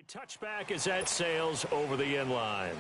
Touchback as that sails over the end line.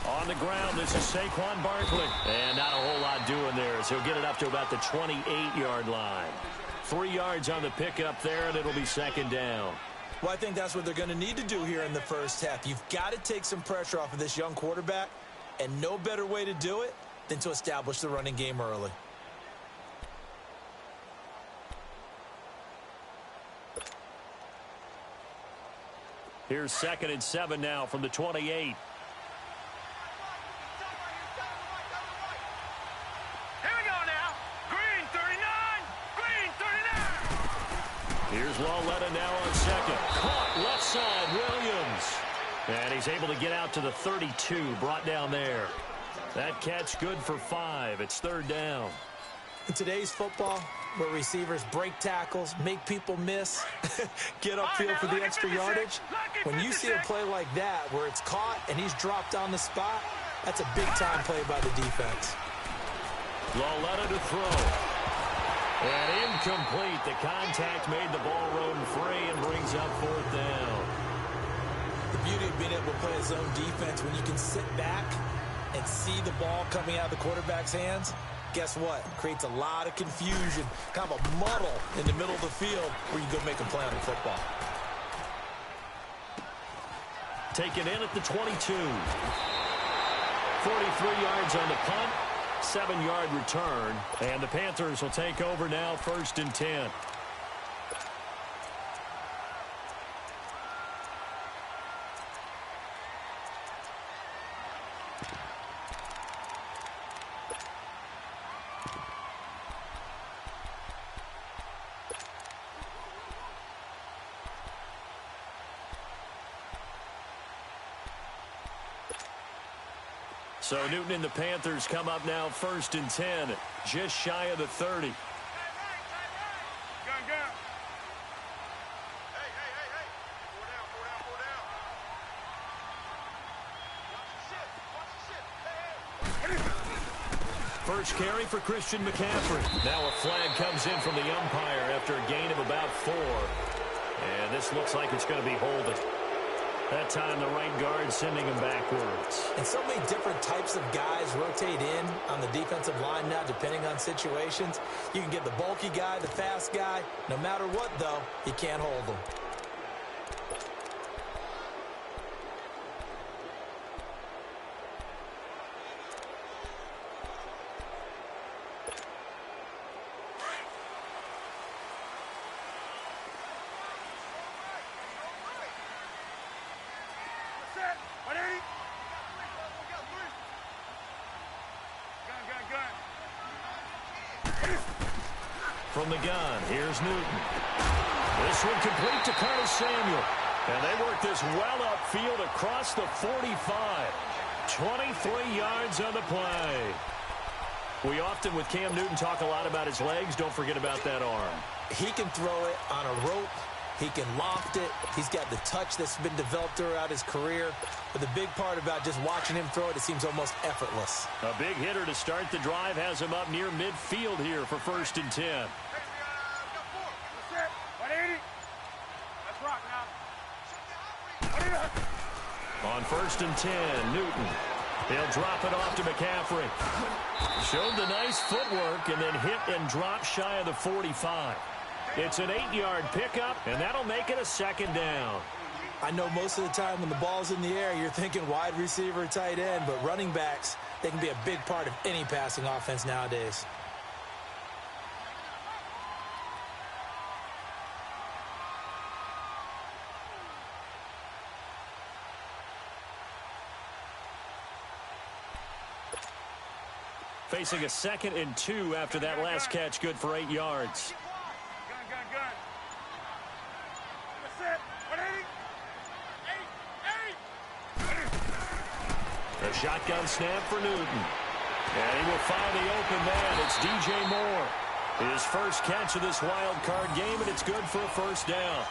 On the ground, this is Saquon Barkley. And not a whole lot doing there as he'll get it up to about the 28-yard line. 3 yards on the pickup there, and it'll be second down. Well, I think that's what they're going to need to do here in the first half. You've got to take some pressure off of this young quarterback, and no better way to do it than to establish the running game early. Here's 2nd and 7 now from the 28. Here's Lawletta now on second. Caught left side, Williams. And he's able to get out to the 32, brought down there. That catch good for 5. It's 3rd down. In today's football, where receivers break tackles, make people miss, get upfield for the extra yardage, when you see a play like that where it's caught and he's dropped on the spot, that's a big-time play by the defense. Lawletta to throw. And incomplete. The contact made the ball roam free and brings up 4th down. The beauty of being able to play a zone defense, when you can sit back and see the ball coming out of the quarterback's hands, guess what? It creates a lot of confusion, kind of a muddle in the middle of the field where you go make a play on the football. Taken in at the 22. 43 yards on the punt. 7-yard return, and the Panthers will take over now, 1st and 10. So Newton and the Panthers come up now 1st and 10, just shy of the 30. First carry for Christian McCaffrey. Now a flag comes in from the umpire after a gain of about 4. And this looks like it's going to be holding. That time, the right guard sending him backwards. And so many different types of guys rotate in on the defensive line now, depending on situations. You can get the bulky guy, the fast guy. No matter what, though, you can't hold them. From the gun, here's Newton. This one complete to Curtis Samuel. And they work this well upfield across the 45. 23 yards on the play. We often, with Cam Newton, talk a lot about his legs. Don't forget about that arm. He can throw it on a rope. He can loft it. He's got the touch that's been developed throughout his career. But the big part about just watching him throw it, it seems almost effortless. A big hitter to start the drive has him up near midfield here for 1st and 10. On 1st and 10, Newton. He'll drop it off to McCaffrey. Showed the nice footwork and then hit and drop shy of the 45. It's an 8-yard pickup, and that'll make it a 2nd down. I know most of the time when the ball's in the air, you're thinking wide receiver, tight end, but running backs, they can be a big part of any passing offense nowadays. Facing a 2nd and 2 after that last catch, good for 8 yards. A shotgun snap for Newton. And he will find the open man. It's DJ Moore. His first catch of this wild card game, and it's good for a first down.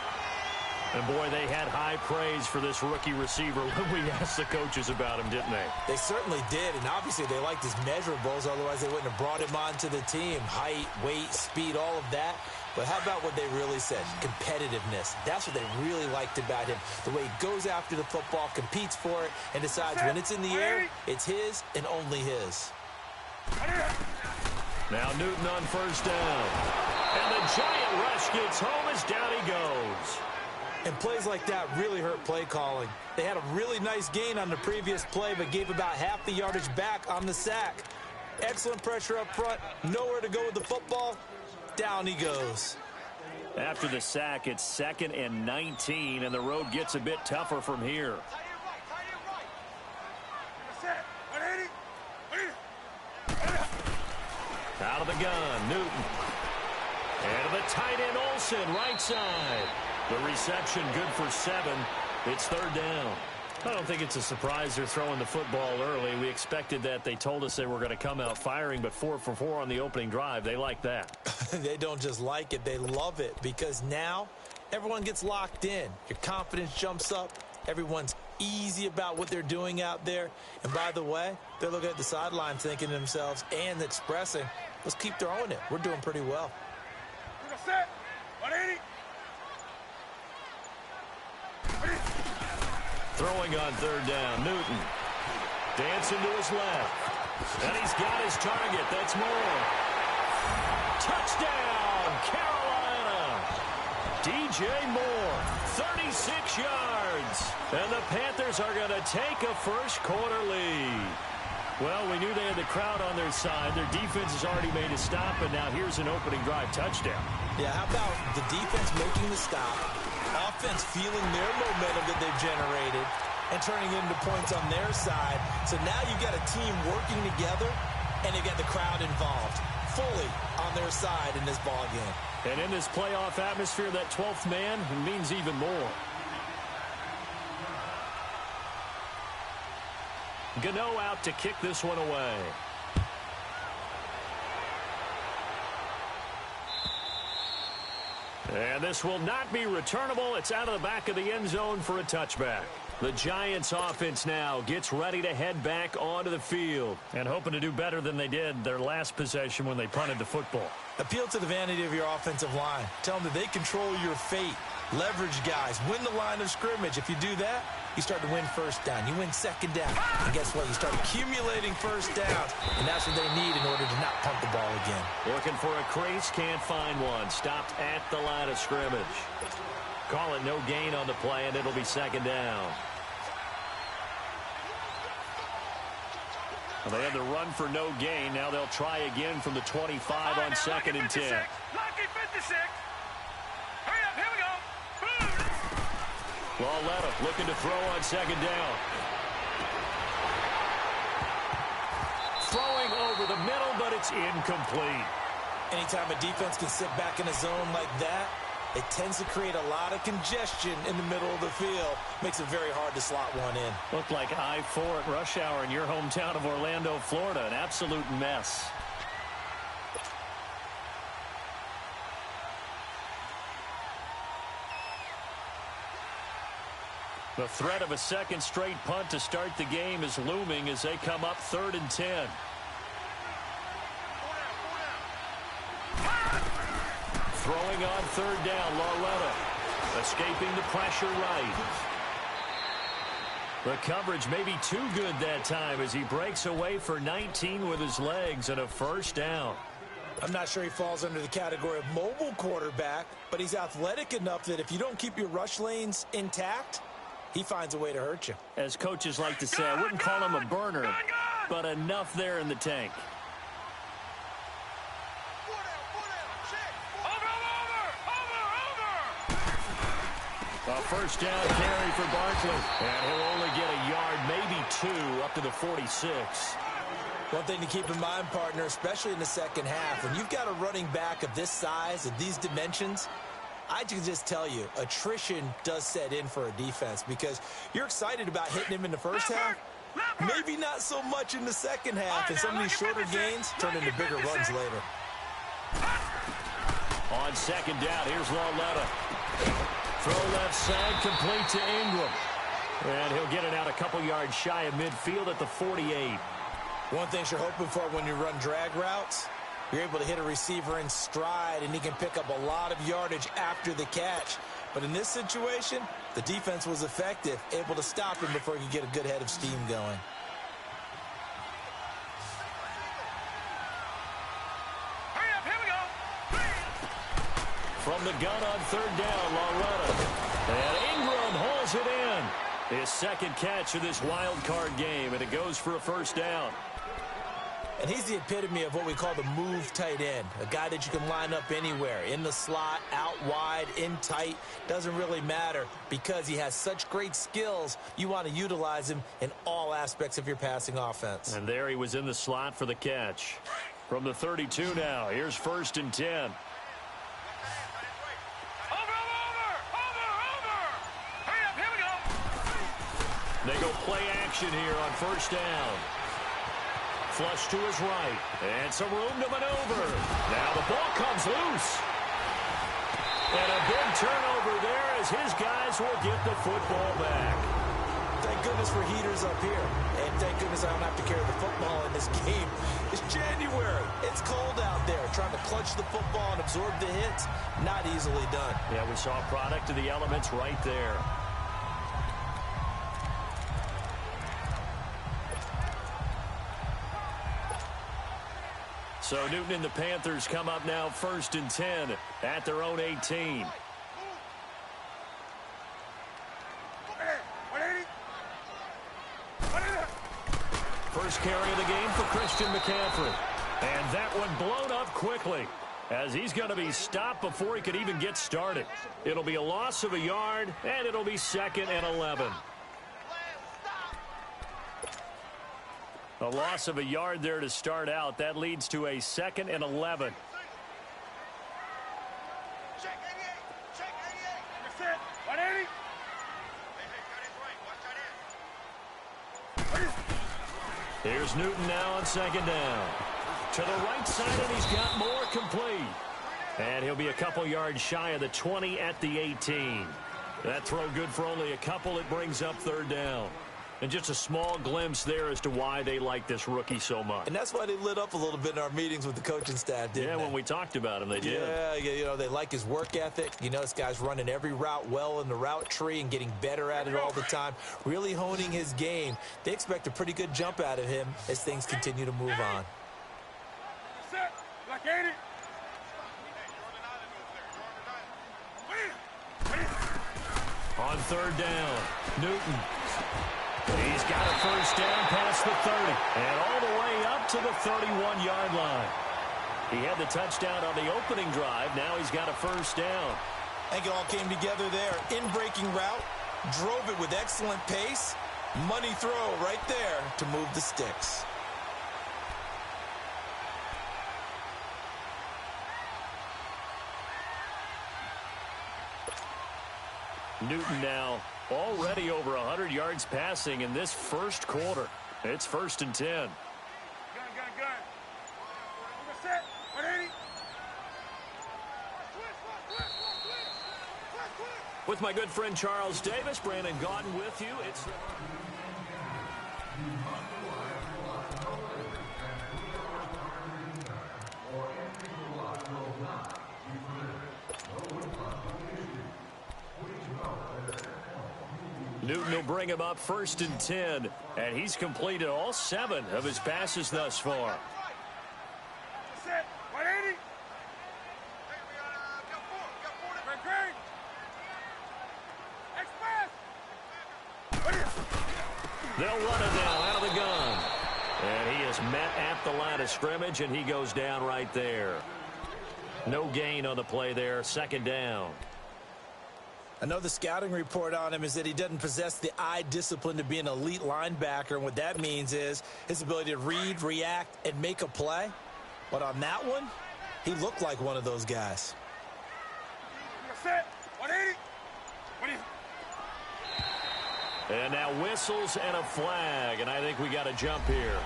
And, boy, they had high praise for this rookie receiver when we asked the coaches about him, didn't they? They certainly did, and obviously they liked his measurables. Otherwise, they wouldn't have brought him onto the team. Height, weight, speed, all of that. But how about what they really said? Competitiveness. That's what they really liked about him. The way he goes after the football, competes for it, and decides when it's in the air, it's his and only his. Now Newton on first down. And the giant rush gets home as down he goes. And plays like that really hurt play calling. They had a really nice gain on the previous play, but gave about half the yardage back on the sack. Excellent pressure up front. Nowhere to go with the football. Down he goes. After the sack, it's 2nd and 19, and the road gets a bit tougher from here. Out of the gun, Newton. And to the tight end, Olsen, right side. The reception good for 7. It's 3rd down. I don't think it's a surprise they're throwing the football early. We expected that. They told us they were going to come out firing, but 4 for 4 on the opening drive. They like that. They don't just like it, they love it, because now everyone gets locked in. Your confidence jumps up. Everyone's easy about what they're doing out there. And by the way, they're looking at the sideline thinking to themselves and expressing, let's keep throwing it. We're doing pretty well. Throwing on 3rd down, Newton. Dancing to his left. And he's got his target. That's Moore. Touchdown, Carolina. DJ Moore, 36 yards. And the Panthers are going to take a first quarter lead. Well, we knew they had the crowd on their side. Their defense has already made a stop, and now here's an opening drive touchdown. Yeah, how about the defense making the stop, offense feeling their momentum that they've generated, and turning it into points on their side. So now you've got a team working together, and they've got the crowd involved fully on their side in this ball game. And in this playoff atmosphere, that 12th man means even more. Gano out to kick this one away. And this will not be returnable. It's out of the back of the end zone for a touchback. The Giants offense now gets ready to head back onto the field and hoping to do better than they did their last possession when they punted the football. Appeal to the vanity of your offensive line. Tell them that they control your fate. Leverage guys. Win the line of scrimmage. If you do that, you start to win first down. You win second down. And guess what? You start accumulating first downs. And that's what they need in order to not punt the ball again. Looking for a crease. Can't find one. Stopped at the line of scrimmage. Call it no gain on the play, and it'll be second down. Well, they had the run for no gain. Now they'll try again from the 25 on 2nd and 10. Lucky 56. Hurry up, here we go. Lauletta looking to throw on 2nd down. Throwing over the middle, but it's incomplete. Anytime a defense can sit back in a zone like that, it tends to create a lot of congestion in the middle of the field. Makes it very hard to slot one in. Looked like I-4 at rush hour in your hometown of Orlando, Florida. An absolute mess. The threat of a second straight punt to start the game is looming as they come up 3rd and 10. Throwing on 3rd down, Lauletta. Escaping the pressure right. The coverage may be too good that time as he breaks away for 19 with his legs and a first down. I'm not sure he falls under the category of mobile quarterback, but he's athletic enough that if you don't keep your rush lanes intact, he finds a way to hurt you. As coaches like to say, I wouldn't call him a burner, but enough there in the tank. A first down carry for Barkley. And he'll only get a yard, maybe 2, up to the 46. One thing to keep in mind, partner, especially in the second half, when you've got a running back of this size and these dimensions, I can just tell you, attrition does set in for a defense because you're excited about hitting him in the first half. Maybe not so much in the second half, and some of these shorter gains turn into bigger runs later. On second down, here's Lauletta. Throw left side, complete to Ingram. And he'll get it out a couple yards shy of midfield at the 48. One thing you're hoping for when you run drag routes, you're able to hit a receiver in stride, and he can pick up a lot of yardage after the catch. But in this situation, the defense was effective, able to stop him before he could get a good head of steam going. Hurry up, here we go. From the gun on third down, Lauletta. And Ingram hauls it in. His second catch of this wild card game, and it goes for a first down. And he's the epitome of what we call the move tight end, a guy that you can line up anywhere, in the slot, out wide, in tight, doesn't really matter because he has such great skills. You want to utilize him in all aspects of your passing offense. And there he was in the slot for the catch. From the 32 now, here's 1st and 10. Over. Hurry up, here we go. They go play action here on first down. Flush to his right, and some room to maneuver. Now the ball comes loose. And a big turnover there as his guys will get the football back. Thank goodness for heaters up here. And thank goodness I don't have to carry the football in this game. It's January. It's cold out there. Trying to clutch the football and absorb the hits, not easily done. Yeah, we saw a product of the elements right there. So Newton and the Panthers come up now 1st and 10 at their own 18. First carry of the game for Christian McCaffrey. And that one blown up quickly as he's going to be stopped before he could even get started. It'll be a loss of a yard, and it'll be 2nd and 11. A loss of a yard there to start out. That leads to a 2nd and 11. Check 88. Check 88. 180. Here's Newton now on 2nd down. To the right side, and he's got more complete. And he'll be a couple yards shy of the 20 at the 18. That throw good for only a couple. It brings up 3rd down. And just a small glimpse there as to why they like this rookie so much. And that's why they lit up a little bit in our meetings with the coaching staff, didn't they? When we talked about him, they did. Yeah, you know, they like his work ethic. You know, this guy's running every route well in the route tree and getting better at it all the time, really honing his game. They expect a pretty good jump out of him as things continue to move on. Set. Like 80. On 3rd down, Newton. He's got a first down past the 30 and all the way up to the 31-yard line. He had the touchdown on the opening drive. Now he's got a first down. I think it all came together there. In-breaking route, drove it with excellent pace. Money throw right there to move the sticks. Newton now already over 100 yards passing in this first quarter. It's 1st and 10. Gun. Set. 180. With my good friend Charles Davis, Brandon Gaudin with you. It's Newton will bring him up 1st and 10, and he's completed all 7 of his passes thus far. Set. 180. They'll run it now out of the gun. And he is met at the line of scrimmage, and he goes down right there. No gain on the play there. 2nd down. I know the scouting report on him is that he doesn't possess the eye discipline to be an elite linebacker, and what that means is his ability to read, react, and make a play. But on that one, he looked like one of those guys. Set. 180. And now whistles and a flag, and I think we got a jump here.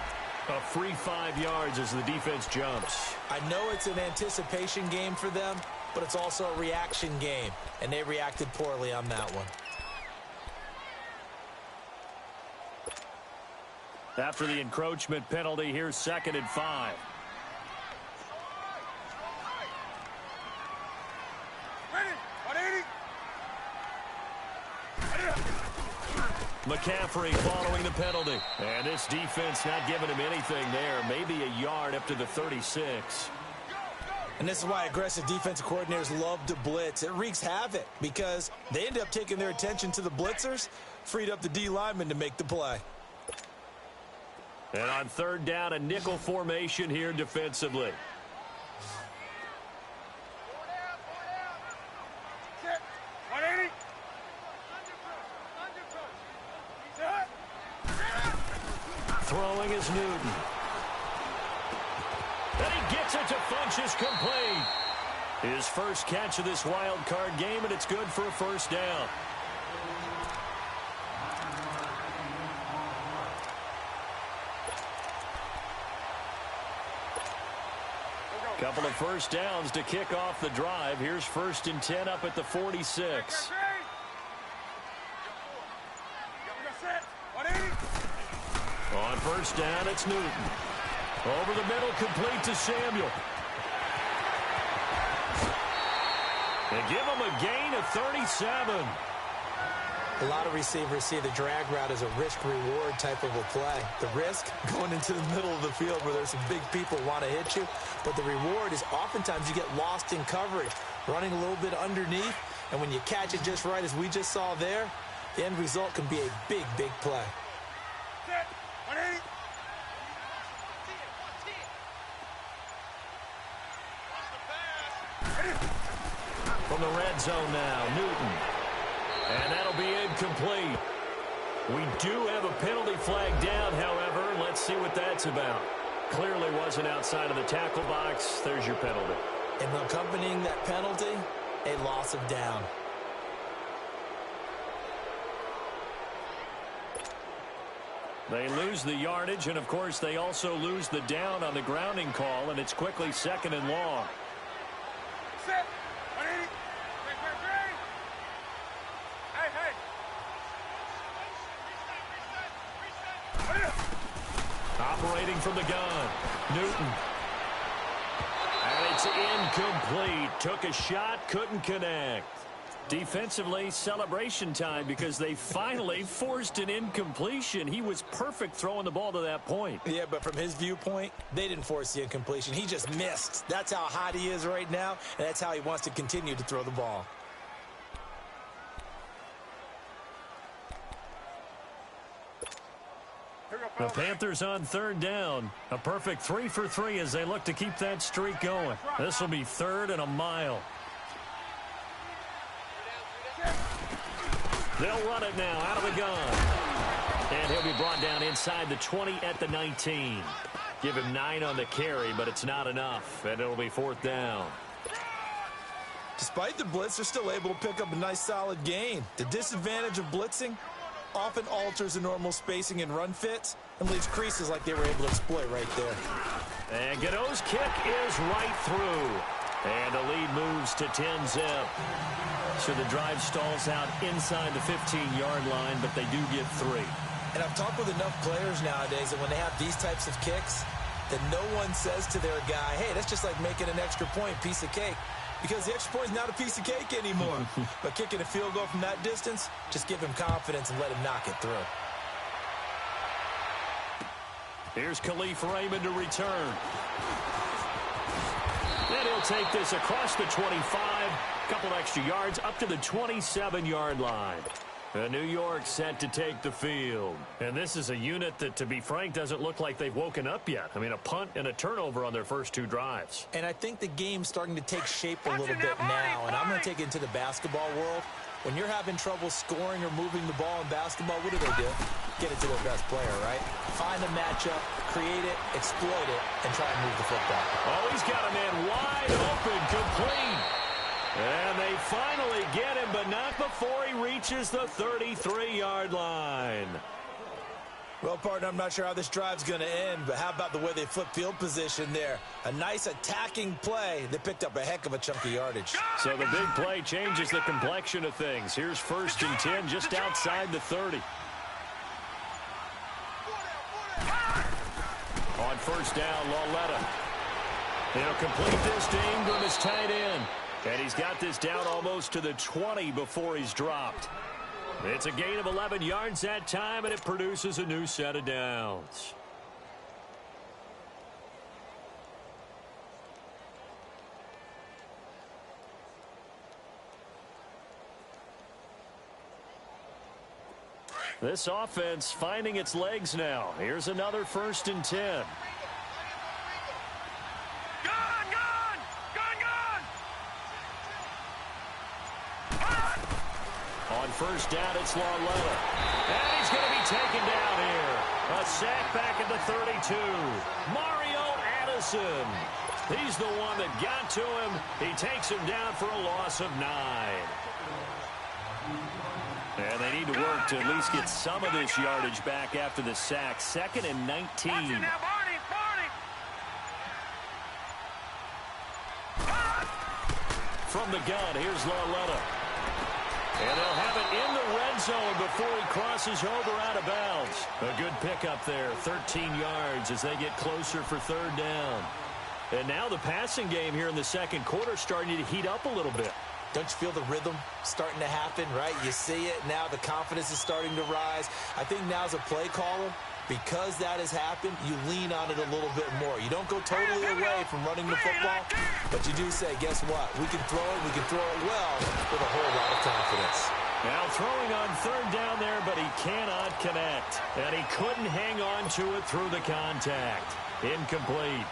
A free 5 yards as the defense jumps. I know it's an anticipation game for them, but it's also a reaction game, and they reacted poorly on that one. After the encroachment penalty, here's 2nd and 5. McCaffrey following the penalty. And this defense not giving him anything there. Maybe a yard up to the 36. And this is why aggressive defensive coordinators love to blitz. It wreaks havoc because they end up taking their attention to the blitzers, freed up the D lineman to make the play. And on 3rd down, a nickel formation here defensively. Throwing is Newton. And he gets it to Funchess complete. His first catch of this wild card game, and it's good for a 1st down. Couple of 1st downs to kick off the drive. Here's 1st and 10 up at the 46. On 1st down, it's Newton. Over the middle, complete to Samuel. They give him a gain of 37. A lot of receivers see the drag route as a risk-reward type of a play. The risk, going into the middle of the field where there's some big people want to hit you. But the reward is oftentimes you get lost in coverage, running a little bit underneath. And when you catch it just right, as we just saw there, the end result can be a big, big play. From the red zone now, Newton. And that'll be incomplete. We do have a penalty flag down, however. Let's see what that's about. Clearly wasn't outside of the tackle box. There's your penalty. And accompanying that penalty, a loss of down. They lose the yardage, and, of course, they also lose the down on the grounding call, and it's quickly 2nd and long. Operating from the gun, Newton. And it's incomplete. Took a shot, couldn't connect. Defensively, celebration time because they finally forced an incompletion. He was perfect throwing the ball to that point. Yeah, but from his viewpoint, they didn't force the incompletion. He just missed. That's how hot he is right now, and that's how he wants to continue to throw the ball. The Panthers on 3rd down. A perfect 3 for 3 as they look to keep that streak going. This will be 3rd and a mile. They'll run it now out of the gun. And he'll be brought down inside the 20 at the 19. Give him 9 on the carry, but it's not enough. And it'll be 4th down. Despite the blitz, they're still able to pick up a nice solid gain. The disadvantage of blitzing often alters the normal spacing and run fits and leaves creases like they were able to exploit right there. And Godot's kick is right through. And the lead moves to 10-zip. So the drive stalls out inside the 15-yard line, but they do get 3. And I've talked with enough players nowadays that when they have these types of kicks, that no one says to their guy, hey, that's just like making an extra point, piece of cake. Because the extra point is not a piece of cake anymore. But kicking a field goal from that distance, just give him confidence and let him knock it through. Here's Khalif Raymond to return. And he'll take this across the 25. Couple extra yards up to the 27-yard line. New York set to take the field. And this is a unit that, to be frank, doesn't look like they've woken up yet. I mean, a punt and a turnover on their first 2 drives. And I think the game's starting to take shape a little bit now. And I'm going to take it into the basketball world. When you're having trouble scoring or moving the ball in basketball, what do? Get it to their best player, right? Find a matchup, create it, exploit it, and try and move the football. Oh, he's got a man wide open, complete. And they finally get him, but not before he reaches the 33-yard line. Well, partner, I'm not sure how this drive's going to end, but how about the way they flip field position there? A nice attacking play. They picked up a heck of a chunk of yardage. So the big play changes the complexion of things. Here's 1st and 10 just outside the 30. On 1st down, Lauletta. He'll complete this to Ingram as tight end. And he's got this down almost to the 20 before he's dropped. It's a gain of 11 yards that time, and it produces a new set of downs. This offense finding its legs now. Here's another 1st and 10. On 1st down, it's Lauletta. And he's going to be taken down here. A sack back at the 32. Mario Addison. He's the one that got to him. He takes him down for a loss of 9. And they need to work to at least get some of this yardage back after the sack. 2nd and 19. From the gun, here's Lauletta. And they'll have it in the red zone before he crosses over out of bounds. A good pickup there, 13 yards as they get closer for 3rd down. And now the passing game here in the 2nd quarter starting to heat up a little bit. Don't you feel the rhythm starting to happen, right? You see it now. The confidence is starting to rise. I think now's a play caller. Because that has happened, you lean on it a little bit more. You don't go totally away from running the football, but you do say, guess what? We can throw it. We can throw it well with a whole lot of confidence. Now throwing on 3rd down there, but he cannot connect. And he couldn't hang on to it through the contact. Incomplete.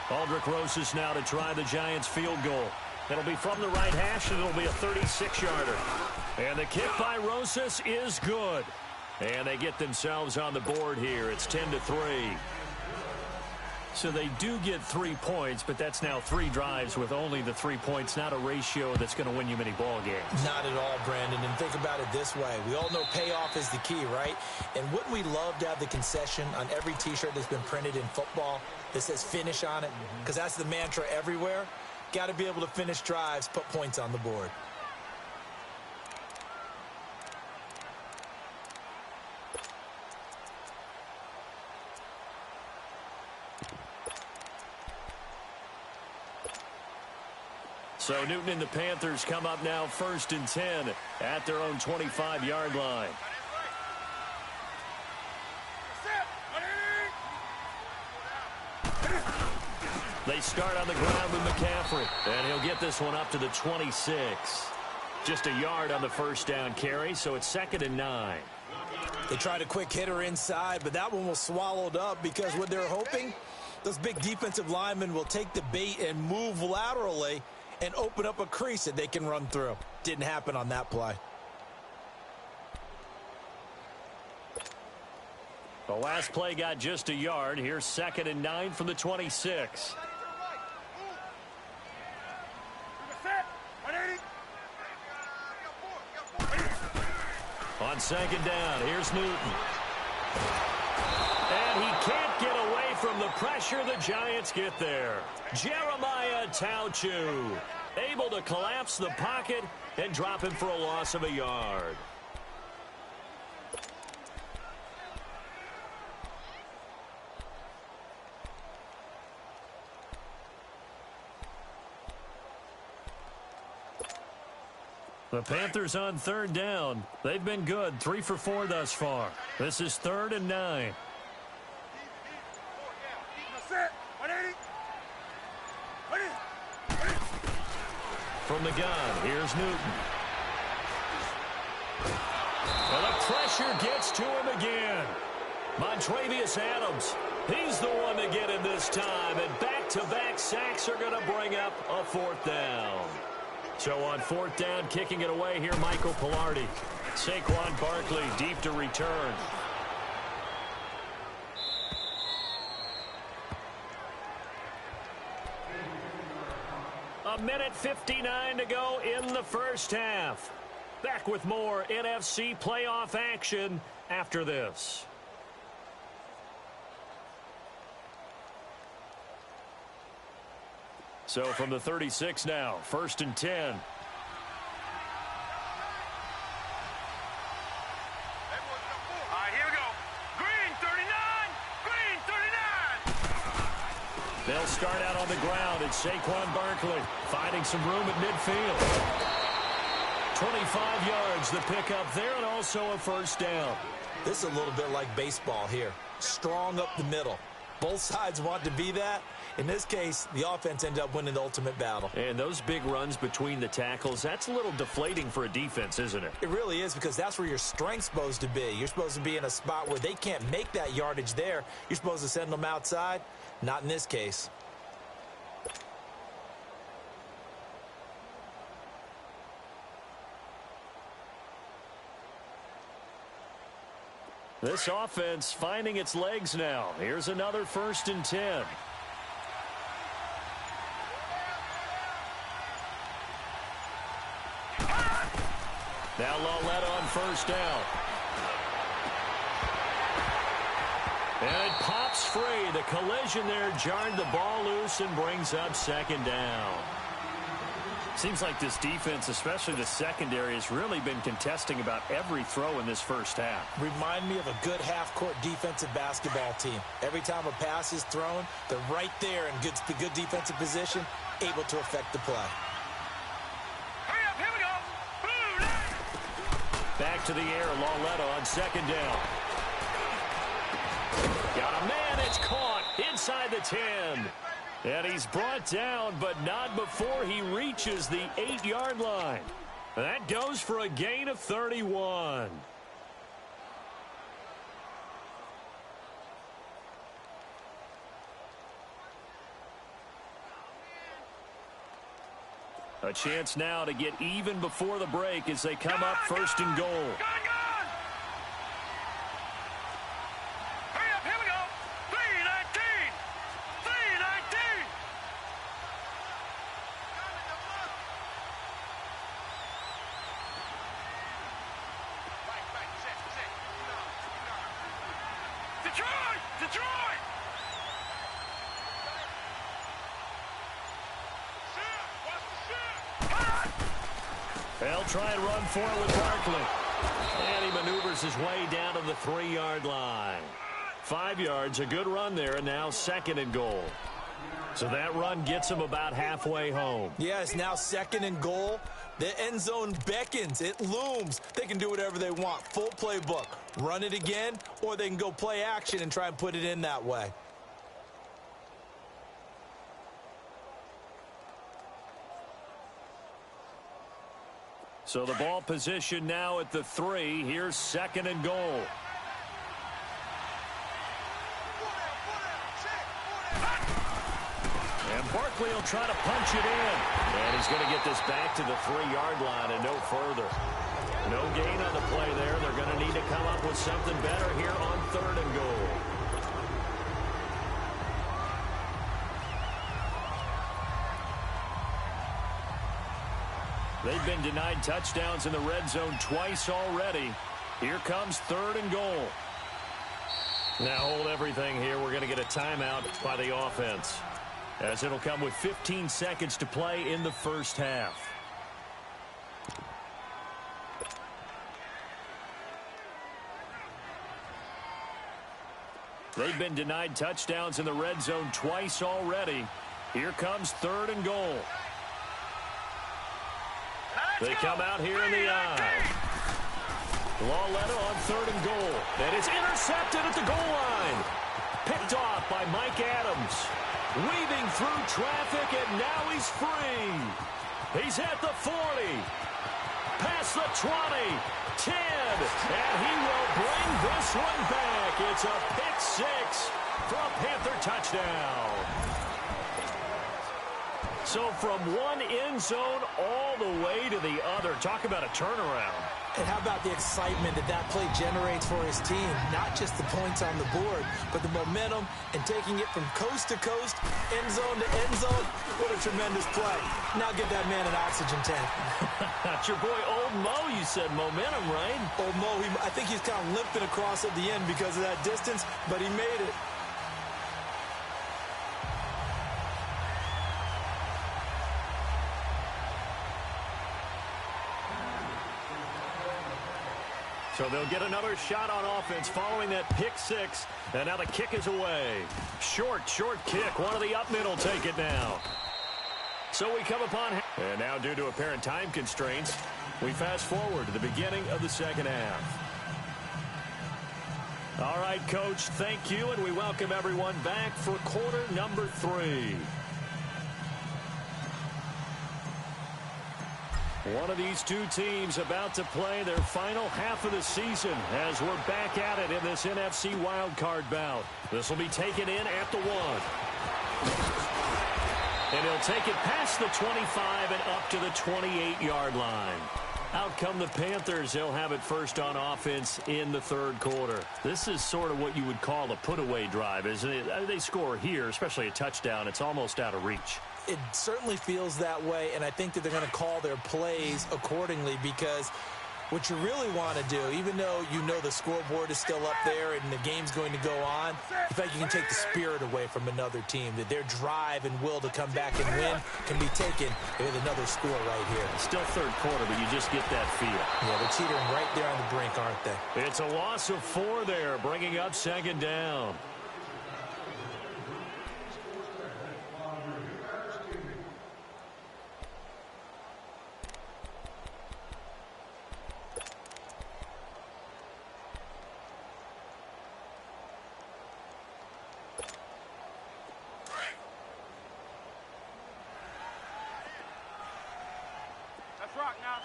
Aldrick Rosas now to try the Giants field goal. It'll be from the right hash, and it'll be a 36-yarder. And the kick by Rosas is good. And they get themselves on the board here. It's 10-3. So they do get 3 points, but that's now 3 drives with only the 3 points, not a ratio that's going to win you many ball games. Not at all, Brandon. And think about it this way. We all know payoff is the key, right? And wouldn't we love to have the concession on every T-shirt that's been printed in football that says finish on it? Because that's the mantra everywhere. Got to be able to finish drives, put points on the board. So Newton and the Panthers come up now 1st and 10 at their own 25-yard line. They start on the ground with McCaffrey, and he'll get this one up to the 26. Just a yard on the 1st down carry, so it's 2nd and 9. They tried a quick hitter inside, but that one was swallowed up because what they're hoping, those big defensive linemen will take the bait and move laterally and open up a crease that they can run through. Didn't happen on that play. The last play got just a yard. Here's 2nd and 9 from the 26. On 2nd down, here's Newton. And he can't get away from the pressure. The Giants get there. Jeremiah Tauchu able to collapse the pocket and drop him for a loss of a yard. The Panthers on 3rd down. They've been good, 3 for 4 thus far. This is 3rd and 9. From the gun, here's Newton. And the pressure gets to him again. Montravius Adams, he's the one to get him this time. And back-to-back sacks are going to bring up a 4th down. So on 4th down, kicking it away here, Michael Pilardi. Saquon Barkley deep to return. 1:59 to go in the first half. Back with more NFC playoff action after this. So from the 36 now, 1st and 10. Here we go. Green 39. Green 39. They'll start out on the ground. It's Saquon Barkley finding some room at midfield. 25 yards the pickup there, and also a first down. This is a little bit like baseball here. Strong up the middle. Both sides want to be that. In this case, the offense ended up winning the ultimate battle. And those big runs between the tackles, that's a little deflating for a defense, isn't it? It really is, because that's where your strength's supposed to be. You're supposed to be in a spot where they can't make that yardage there. You're supposed to send them outside. Not in this case. This offense finding its legs now. Here's another 1st and 10. Now Lawletta on first down. And it pops free. The collision there jarred the ball loose and brings up 2nd down. Seems like this defense, especially the secondary, has really been contesting about every throw in this first half. Remind me of a good half-court defensive basketball team. Every time a pass is thrown, they're right there in good defensive position, able to affect the play. Hurry up, here we go. Back to the air, Lawletta on 2nd down. Got a man, it's caught inside the 10. And he's brought down, but not before he reaches the 8-yard line. That goes for a gain of 31. A chance now to get even before the break as they come up 1st and goal. Gone. Hurry up, here we go. 3:19. 3:19. Detroit! Detroit! They'll try and run for it with Barkley. And he maneuvers his way down to the 3-yard line. 5 yards, a good run there, and now 2nd and goal. So that run gets him about halfway home. Yeah, it's now 2nd and goal. The end zone beckons. It looms. They can do whatever they want. Full playbook. Run it again, or they can go play action and try and put it in that way. So the ball position now at the 3. Here's 2nd and goal. And Barkley will try to punch it in. And he's going to get this back to the 3-yard line and no further. No gain on the play there. They're going to need to come up with something better here on 3rd and goal. They've been denied touchdowns in the red zone twice already. Here comes 3rd and goal. Now hold everything here. We're going to get a timeout by the offense, as it'll come with 15 seconds to play in the first half. They've been denied touchdowns in the red zone twice already. Here comes 3rd and goal. They come out here in the eye. Lawletta on 3rd and goal. And it's intercepted at the goal line. Picked off by Mike Adams. Weaving through traffic, and now he's free. He's at the 40. Past the 20. 10. And he will bring this one back. It's a pick 6 for a Panther touchdown. So from one end zone all the way to the other. Talk about a turnaround. And how about the excitement that that play generates for his team? Not just the points on the board, but the momentum and taking it from coast to coast, end zone to end zone. What a tremendous play. Now give that man an oxygen tank. That's your boy Old Mo, you said momentum, right? Old Mo, I think he's kind of limping across at the end because of that distance, but he made it. So they'll get another shot on offense following that pick six. And now the kick is away. Short kick. One of the up middle take it now. So we come upon... And now due to apparent time constraints, we fast forward to the beginning of the second half. All right, Coach, thank you. And we welcome everyone back for quarter number 3. One of these two teams about to play their final half of the season as we're back at it in this NFC wildcard bout. This will be taken in at the 1. And he'll take it past the 25 and up to the 28-yard line. Out come the Panthers. They'll have it first on offense in the third quarter. This is sort of what you would call a put-away drive, isn't it? They score here, especially a touchdown. It's almost out of reach. It certainly feels that way, and I think that they're going to call their plays accordingly because what you really want to do, even though you know the scoreboard is still up there and the game's going to go on, in fact, you can take the spirit away from another team, that their drive and will to come back and win can be taken with another score right here. Still third quarter, but you just get that feel. Yeah, they're teetering right there on the brink, aren't they? It's a loss of 4 there, bringing up second down. Rock now.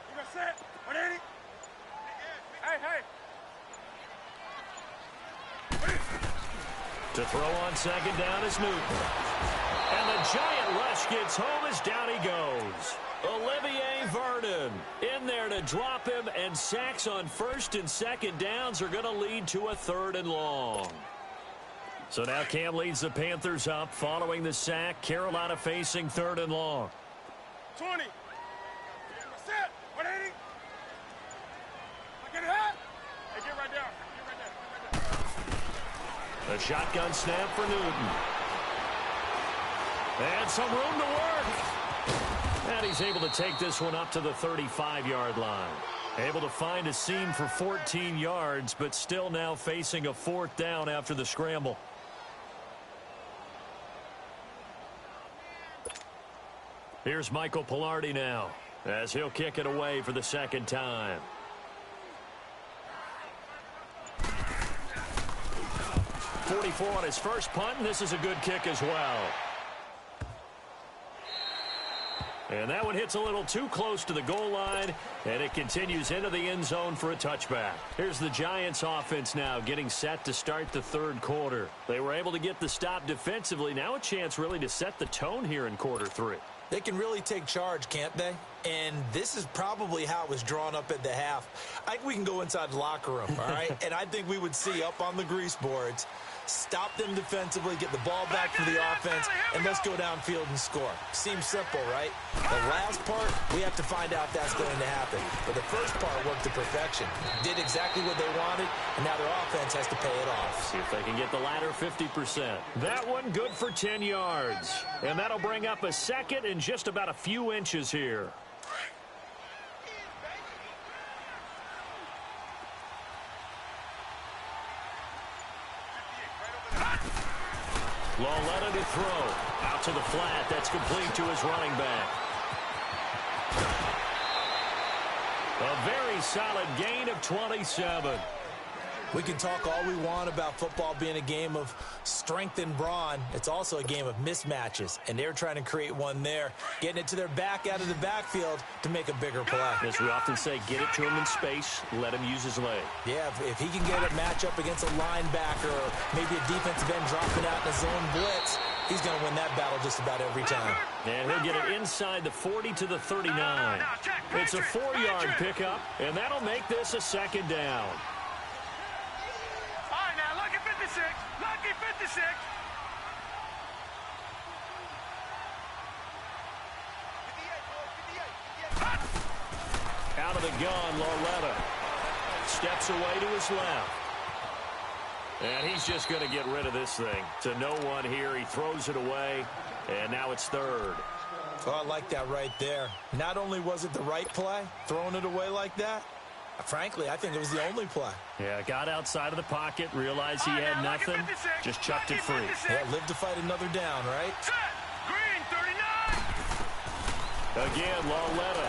You gonna set? 180? Hey. To throw on second down is Newton. And the giant rush gets home as down he goes. Olivier Vernon in there to drop him, and sacks on first and second downs are going to lead to a 3rd and long. So now Cam leads the Panthers up following the sack. Carolina facing 3rd and long. 20. Set. 180. Get it hot. Hey, get right down. The shotgun snap for Newton. And some room to work. And he's able to take this one up to the 35-yard line. Able to find a seam for 14 yards, but still now facing a 4th down after the scramble. Here's Michael Pilardi now as he'll kick it away for the second time. .44 on his first punt, and this is a good kick as well. And that one hits a little too close to the goal line, and it continues into the end zone for a touchback. Here's the Giants offense now getting set to start the third quarter. They were able to get the stop defensively. Now a chance really to set the tone here in quarter 3. They can really take charge, can't they? And this is probably how it was drawn up at the half. I think we can go inside the locker room, all right? And I think we would see up on the grease boards, stop them defensively, get the ball back for the offense, and let's go downfield and score. Seems simple, right? The last part, we have to find out if that's going to happen. But the first part worked to perfection. Did exactly what they wanted, and now their offense has to pay it off. See if they can get the latter 50%. That one good for 10 yards. And that'll bring up a 2nd and just about a few inches here. Loletta to throw. Out to the flat. That's complete to his running back. A very solid gain of 27. We can talk all we want about football being a game of strength and brawn. It's also a game of mismatches, and they're trying to create one there, getting it to their back out of the backfield to make a bigger play. As we often say, get it to him in space, let him use his leg. Yeah, if he can get a matchup against a linebacker or maybe a defensive end dropping out in a zone blitz, He's going to win that battle just about every time. And he'll get it inside the 40 to the 39. It's a 4-yard pickup, and that'll make this a second down. All right, now, lucky 56. Lucky 56. Out of the gun, Lauletta steps away to his left. And he's just going to get rid of this thing. To no one here, he throws it away, and now it's third. Oh, I like that right there. Not only was it the right play, throwing it away like that, frankly, I think it was the only play. Yeah, got outside of the pocket, realized he had nothing, just chucked it free. Yeah, live to fight another down, right? Set. Green, 39. Again, Lauletta.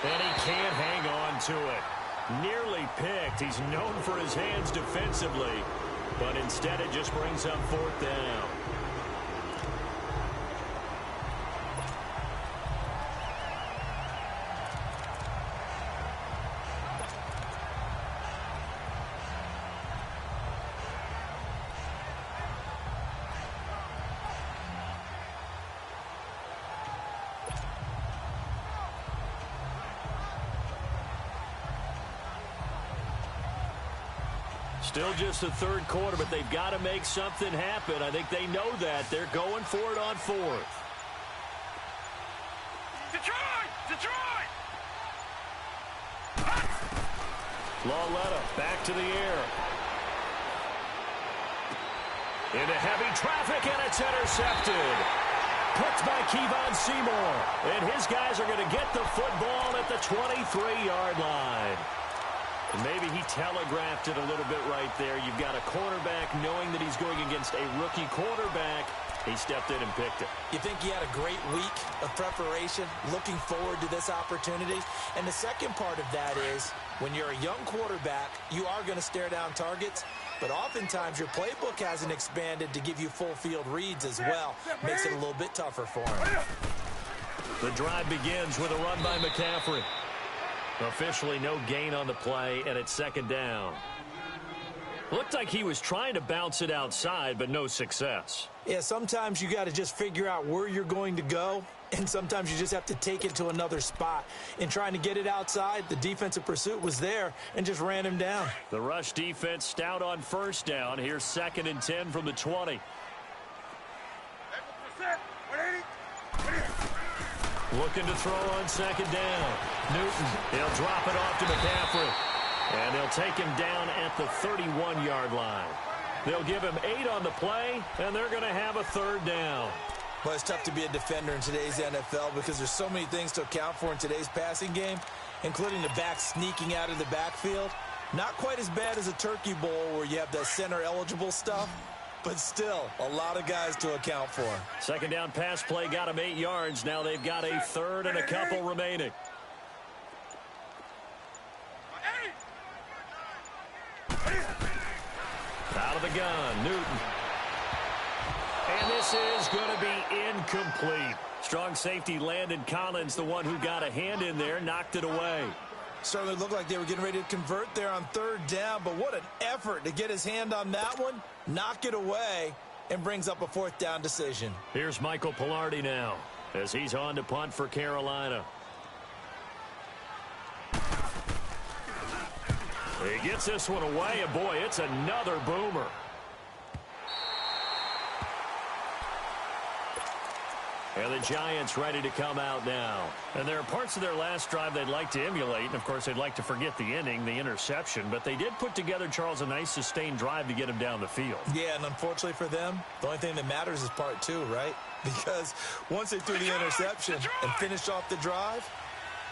And he can't hang on to it. Nearly picked. He's known for his hands defensively, but instead it just brings up fourth down. Still just the third quarter, but they've got to make something happen. I think they know that. They're going for it on fourth. Detroit! Detroit! Lauletta back to the air. Into heavy traffic, and it's intercepted. Picked by Kevon Seymour. And his guys are going to get the football at the 23-yard line. And maybe he telegraphed it a little bit right there. You've got a quarterback knowing that he's going against a rookie quarterback. He stepped in and picked it. You think he had a great week of preparation, looking forward to this opportunity? And the second part of that is, when you're a young quarterback, you are going to stare down targets, but oftentimes your playbook hasn't expanded to give you full field reads as well. Makes it a little bit tougher for him. The drive begins with a run by McCaffrey. Officially no gain on the play, and it's second down. Looked like he was trying to bounce it outside, but no success. Yeah, sometimes you got to just figure out where you're going to go, and sometimes you just have to take it to another spot. In trying to get it outside, the defensive pursuit was there and just ran him down. The rush defense stout on first down. Here's 2nd and 10 from the 20. Looking to throw on second down. Newton, he'll drop it off to McCaffrey. And they'll take him down at the 31-yard line. They'll give him 8 on the play, and they're going to have a third down. Well, it's tough to be a defender in today's NFL because there's so many things to account for in today's passing game, including the back sneaking out of the backfield. Not quite as bad as a Turkey Bowl where you have the center-eligible stuff, but still a lot of guys to account for. Second down pass play got him 8 yards. Now they've got a third and a couple remaining. Out of the gun, Newton. And this is going to be incomplete. Strong safety Landon Collins, the one who got a hand in there, knocked it away. Certainly looked like they were getting ready to convert there on third down, but what an effort to get his hand on that one, knock it away, and brings up a fourth down decision. Here's Michael Pilardi now as he's on to punt for Carolina. He gets this one away, and boy, it's another boomer. And the Giants ready to come out now. And there are parts of their last drive they'd like to emulate. And, of course, they'd like to forget the inning, the interception. But they did put together, Charles, a nice sustained drive to get him down the field. Yeah, and unfortunately for them, the only thing that matters is part 2, right? Because once they threw the interception and finished off the drive,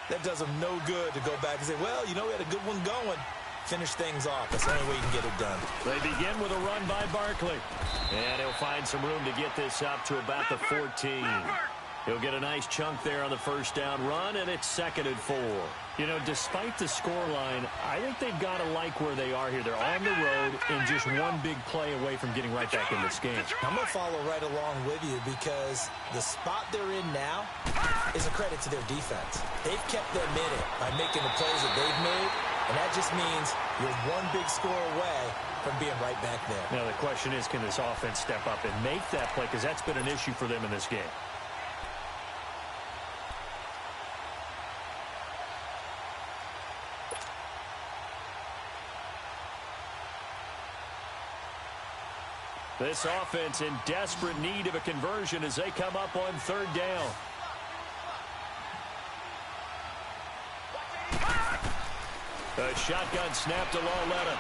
that does them no good to go back and say, well, you know, we had a good one going. Finish things off. That's the only way you can get it done. They begin with a run by Barkley. And he'll find some room to get this up to about the 14. He'll get a nice chunk there on the first down run, and it's 2nd and 4. You know, despite the scoreline, I think they've got to like where they are here. They're on the road and just one big play away from getting right back in this game. I'm going to follow right along with you because the spot they're in now is a credit to their defense. They've kept them in it by making the plays that they've made. And that just means you're one big score away from being right back there. Now, the question is, can this offense step up and make that play? Because that's been an issue for them in this game. This offense in desperate need of a conversion as they come up on third down. A shotgun snap to Lawletta.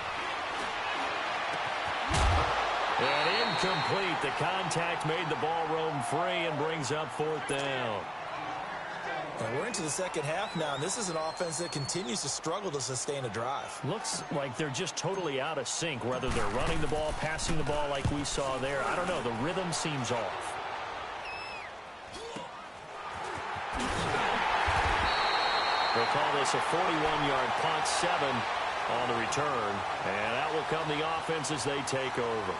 And incomplete. The contact made the ball roam free and brings up fourth down. And we're into the second half now, and this is an offense that continues to struggle to sustain a drive. Looks like they're just totally out of sync, whether they're running the ball, passing the ball like we saw there. I don't know. The rhythm seems off. They'll call this a 41-yard punt, 7 on the return. And that will come the offense as they take over.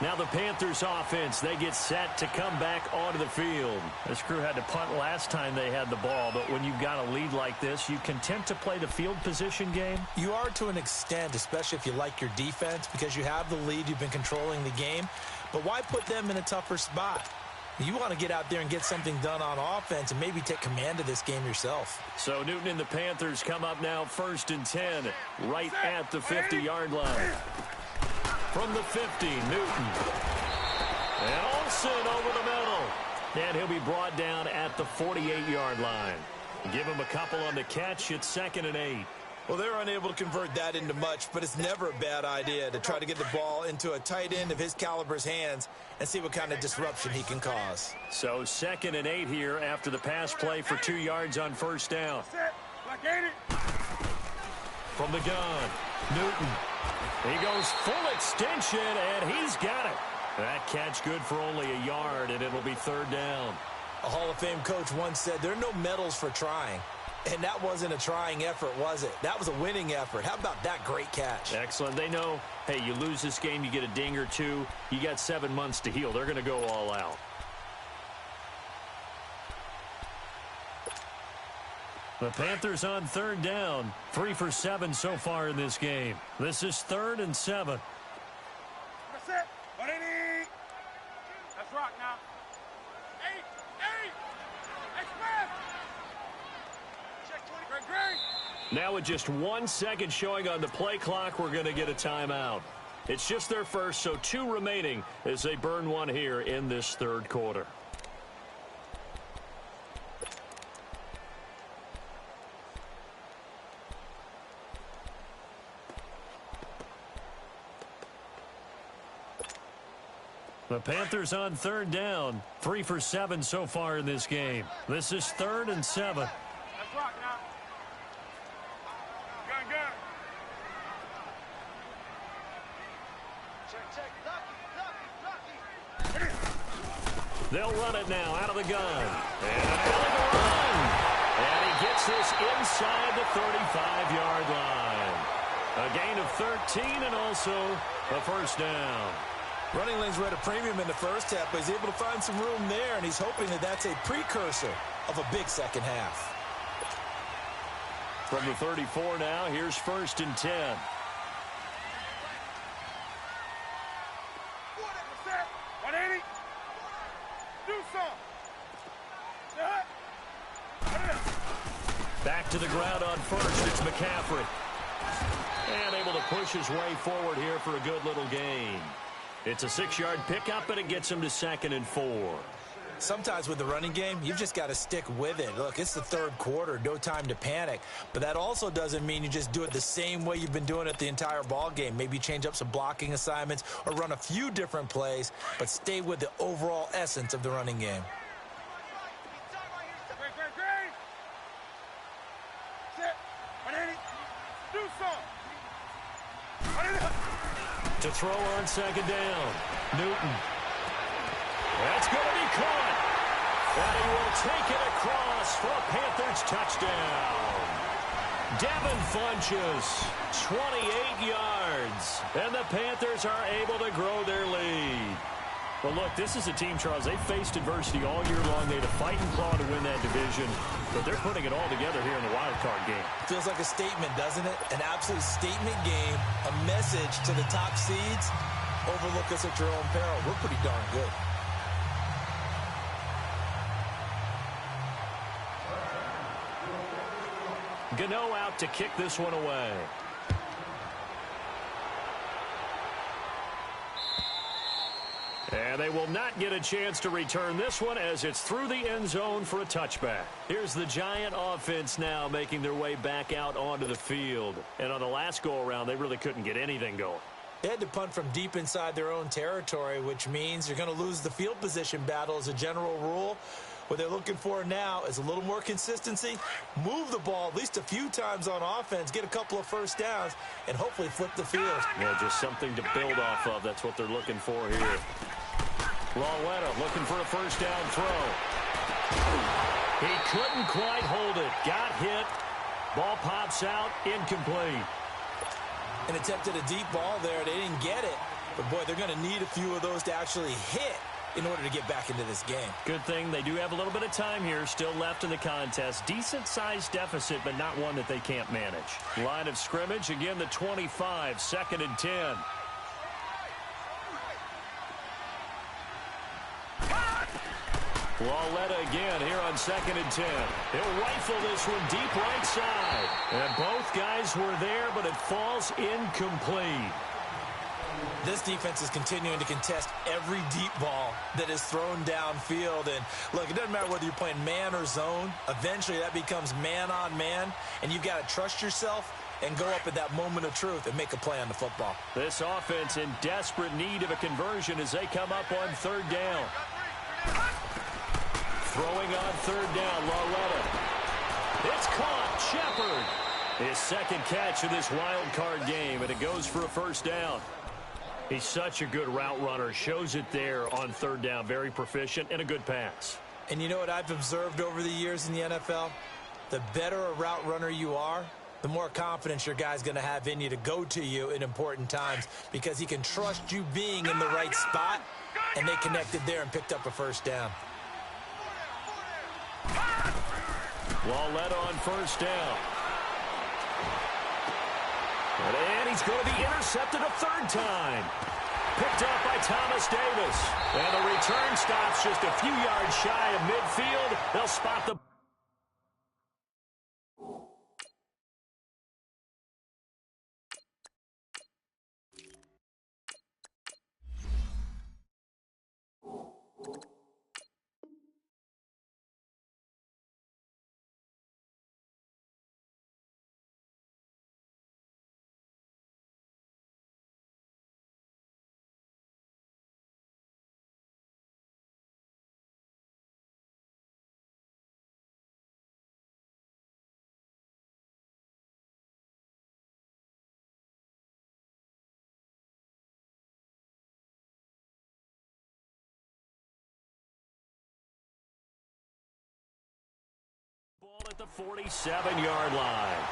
Now the Panthers offense, they get set to come back onto the field. This crew had to punt last time they had the ball, but when you've got a lead like this, you content to play the field position game? You are to an extent, especially if you like your defense, because you have the lead, you've been controlling the game. But why put them in a tougher spot? You want to get out there and get something done on offense and maybe take command of this game yourself. So Newton and the Panthers come up now 1st and 10, right at the 50-yard line. From the 50, Newton. And Olsen over the middle. And he'll be brought down at the 48-yard line. Give him a couple on the catch. It's 2nd and 8. Well, they're unable to convert that into much, but it's never a bad idea to try to get the ball into a tight end of his caliber's hands and see what kind of disruption he can cause. So 2nd and 8 here after the pass play for 2 yards on first down. From the gun, Newton. He goes full extension, and he's got it. That catch good for only a yard, and it'll be 3rd down. A Hall of Fame coach once said there are no medals for trying. And that wasn't a trying effort, was it? That was a winning effort. How about that great catch? Excellent. They know, hey, you lose this game, you get a ding or two. You got 7 months to heal. They're going to go all out. The Panthers on 3rd down. 3 for 7 so far in this game. This is 3rd and 7. That's it. What do you need? Let's rock now. 8. Express. Check 20. Great. Now with just 1 second showing on the play clock, we're going to get a timeout. It's just their first, so 2 remaining as they burn one here in this 3rd quarter. The Panthers on 3rd down. 3 for 7 so far in this game. This is 3rd and 7. Let's rock now. Gun. Check. They'll run it now out of the gun. And an illegal run. And he gets this inside the 35-yard line. A gain of 13 and also a first down. Running lanes were at a premium in the first half, but he's able to find some room there, and he's hoping that that's a precursor of a big second half. From the 34 now, here's 1st and 10. 180. Do some. Back to the ground on first. It's McCaffrey. And able to push his way forward here for a good little gain. It's a 6-yard pickup, and it gets him to 2nd and 4. Sometimes with the running game, you've just got to stick with it. Look, it's the 3rd quarter, no time to panic. But that also doesn't mean you just do it the same way you've been doing it the entire ball game. Maybe change up some blocking assignments or run a few different plays, but stay with the overall essence of the running game. Great. Sit. 180. Do some. 180. To throw on 2nd down, Newton. That's going to be caught. And he will take it across for a Panthers touchdown. Devin Funchess, 28 yards. And the Panthers are able to grow their lead. Well, look, this is a team, Charles, they faced adversity all year long. They had to fight and claw to win that division, but they're putting it all together here in the wild card game. Feels like a statement, doesn't it? An absolute statement game, a message to the top seeds. Overlook us at your own peril. We're pretty darn good. Gano out to kick this one away. And they will not get a chance to return this one as it's through the end zone for a touchback. Here's the Giant offense now making their way back out onto the field. And on the last go-around, they really couldn't get anything going. They had to punt from deep inside their own territory, which means you're going to lose the field position battle as a general rule. What they're looking for now is a little more consistency, move the ball at least a few times on offense, get a couple of first downs, and hopefully flip the field. Yeah, just something to build off of. That's what they're looking for here. Lawetta looking for a first down throw. He couldn't quite hold it. Got hit. Ball pops out. Incomplete. And attempted a deep ball there. They didn't get it. But, boy, they're going to need a few of those to actually hit in order to get back into this game. Good thing they do have a little bit of time here still left in the contest. Decent-sized deficit, but not one that they can't manage. Line of scrimmage, again, the 25, 2nd and 10. Lawetta again here on 2nd and 10. He'll rifle this one deep right side. And both guys were there, but it falls incomplete. This defense is continuing to contest every deep ball that is thrown downfield. And, look, it doesn't matter whether you're playing man or zone. Eventually, that becomes man-on-man, and you've got to trust yourself and go up at that moment of truth and make a play on the football. This offense in desperate need of a conversion as they come up on 3rd down. Throwing on 3rd down, Lawetta. It's caught. Shepard. His 2nd catch of this wild card game, and it goes for a first down. He's such a good route runner. Shows it there on 3rd down. Very proficient and a good pass. And you know what I've observed over the years in the NFL? The better a route runner you are, the more confidence your guy's going to have in you to go to you in important times because he can trust you being in the right spot, and they connected there and picked up a first down. Lawetta on 1st down. And he's going to be intercepted a 3rd time. Picked up by Thomas Davis. And the return stops just a few yards shy of midfield. They'll spot the... Ball at the 47-yard line.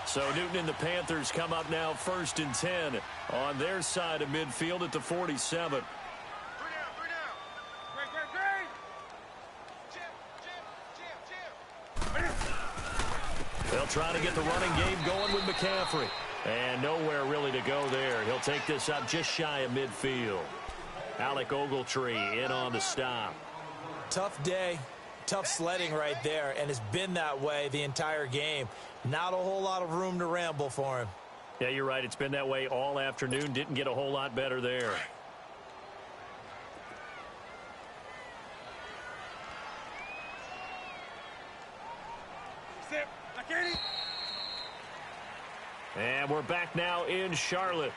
So Newton and the Panthers come up now 1st and 10 on their side of midfield at the 47. They'll try to get the running game going with McCaffrey. And nowhere really to go there. He'll take this up just shy of midfield. Alec Ogletree in on the stop. Tough day. Tough sledding right there, and it's been that way the entire game. Not a whole lot of room to ramble for him. Yeah, you're right. It's been that way all afternoon. Didn't get a whole lot better there. And we're back now in Charlotte.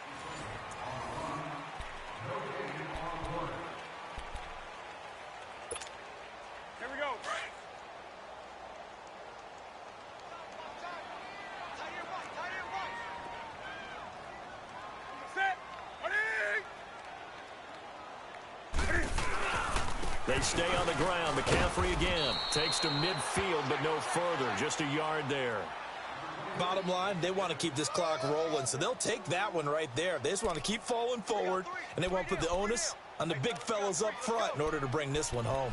They stay on the ground. McCaffrey again. Takes to midfield, but no further. Just a yard there. Bottom line, they want to keep this clock rolling, so they'll take that one right there. They just want to keep falling forward, and they want to put the onus on the big fellas up front in order to bring this one home.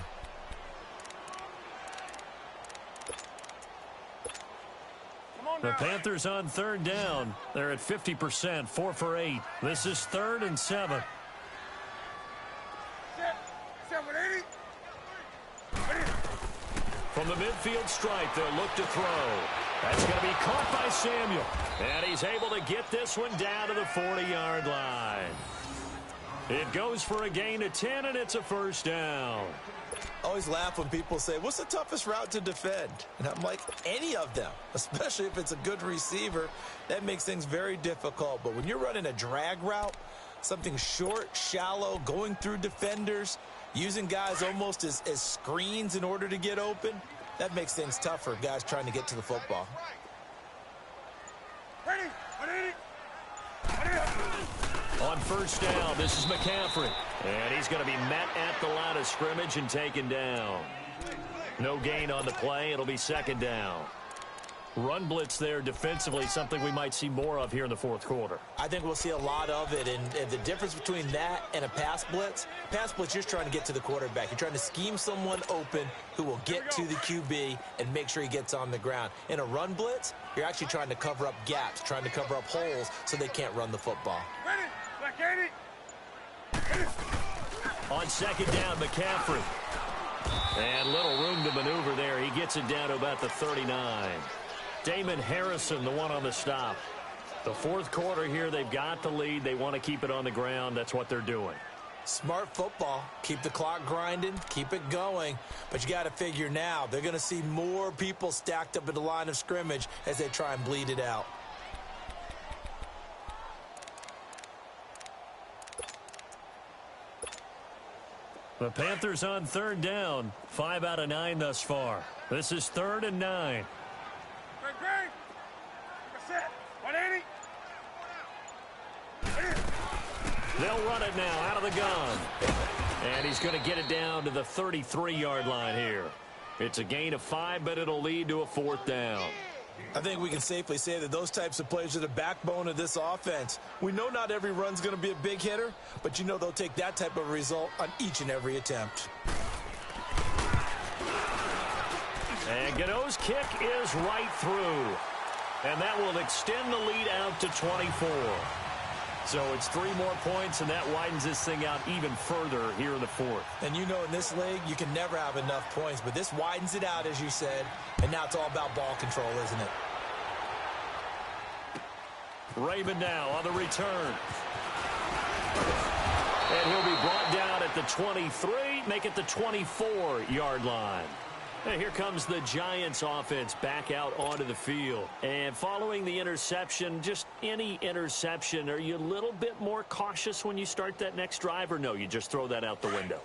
The Panthers on third down. They're at 50%, 4 for 8. This is 3rd and 7. From the midfield stripe, they'll look to throw. That's going to be caught by Samuel. And he's able to get this one down to the 40-yard line. It goes for a gain of 10, and it's a first down. Always laugh when people say, what's the toughest route to defend? And I'm like, any of them, especially if it's a good receiver. That makes things very difficult. But when you're running a drag route, something short, shallow, going through defenders, using guys almost as screens in order to get open, that makes things tough for guys trying to get to the football. On first down, this is McCaffrey. And he's going to be met at the line of scrimmage and taken down. No gain on the play. It'll be 2nd down. Run blitz there defensively, something we might see more of here in the 4th quarter. I think we'll see a lot of it, and the difference between that and a pass blitz, you're just trying to get to the quarterback. You're trying to scheme someone open who will get to the QB and make sure he gets on the ground. In a run blitz, you're actually trying to cover up gaps, trying to cover up holes so they can't run the football. On 2nd down, McCaffrey. And little room to maneuver there. He gets it down to about the 39. Damon Harrison, the one on the stop. The 4th quarter here, they've got the lead. They want to keep it on the ground. That's what they're doing. Smart football. Keep the clock grinding. Keep it going. But you got to figure now, they're going to see more people stacked up at the line of scrimmage as they try and bleed it out. The Panthers on 3rd down. 5 out of 9 thus far. This is 3rd and 9. They'll run it now out of the gun. And he's going to get it down to the 33-yard line here. It's a gain of 5, but it'll lead to a 4th down. I think we can safely say that those types of plays are the backbone of this offense. We know not every run's going to be a big hitter, but you know they'll take that type of result on each and every attempt. And Gano's kick is right through. And that will extend the lead out to 24. So it's 3 more points, and that widens this thing out even further here in the 4th. And you know in this league, you can never have enough points, but this widens it out, as you said, and now it's all about ball control, isn't it? Raymond now on the return. And he'll be brought down at the 23, make it the 24-yard line. And here comes the Giants offense back out onto the field. And following the interception, just any interception, are you a little bit more cautious when you start that next drive, or no, you just throw that out the window?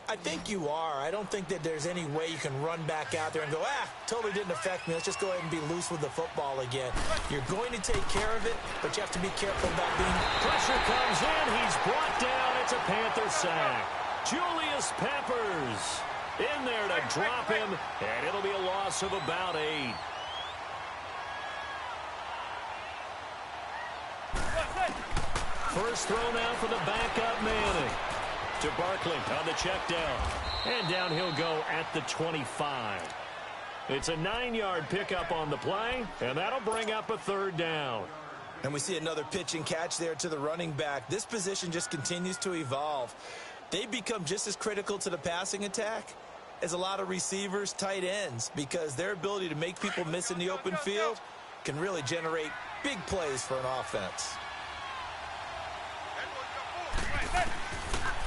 I think you are. I don't think that there's any way you can run back out there and go, totally didn't affect me. Let's just go ahead and be loose with the football again. You're going to take care of it, but you have to be careful about being... Pressure comes in. He's brought down. It's a Panther sack. Julius Peppers in there to drop him, and it'll be a loss of about 8. First throw now for the backup Manning. To Barkley on the check down. And down he'll go at the 25. It's a 9-yard pickup on the play, and that'll bring up a 3rd down. And we see another pitch and catch there to the running back. This position just continues to evolve. They become just as critical to the passing attack as a lot of receivers, tight ends, because their ability to make people miss in the open field can really generate big plays for an offense.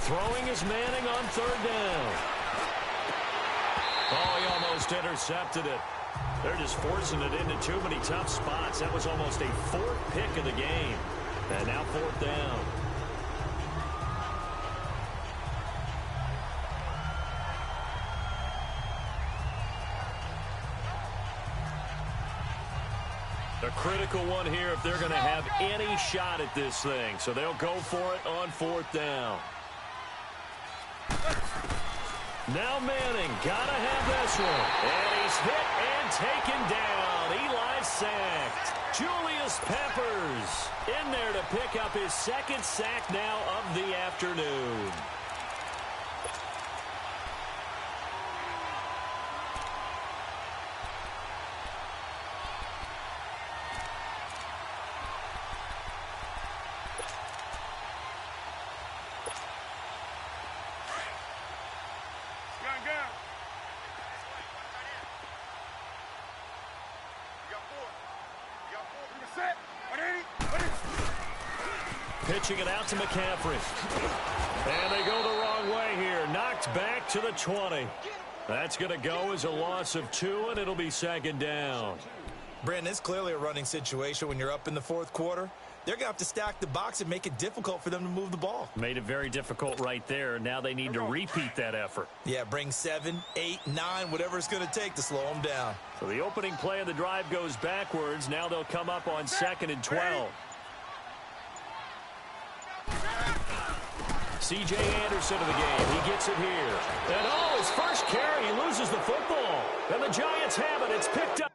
Throwing is Manning on 3rd down. Oh, he almost intercepted it. They're just forcing it into too many tough spots. That was almost a 4th pick of the game. And now 4th down. A critical one here if they're going to have any shot at this thing. So they'll go for it on 4th down. Now Manning, gotta have this one. And he's hit and taken down. Eli sacked. Julius Peppers in there to pick up his second sack now of the afternoon. Pitching it out to McCaffrey. And they go the wrong way here. Knocked back to the 20. That's going to go as a loss of 2, and it'll be second down. Brandon, it's clearly a running situation when you're up in the fourth quarter. They're going to have to stack the box and make it difficult for them to move the ball. Made it very difficult right there. Now they need to repeat that effort. Yeah, bring 7, 8, 9, whatever it's going to take to slow them down. So the opening play of the drive goes backwards. Now they'll come up on 2nd and 12. C.J. Anderson of the game. He gets it here. And, oh, his first carry, he loses the football. And the Giants have it. It's picked up.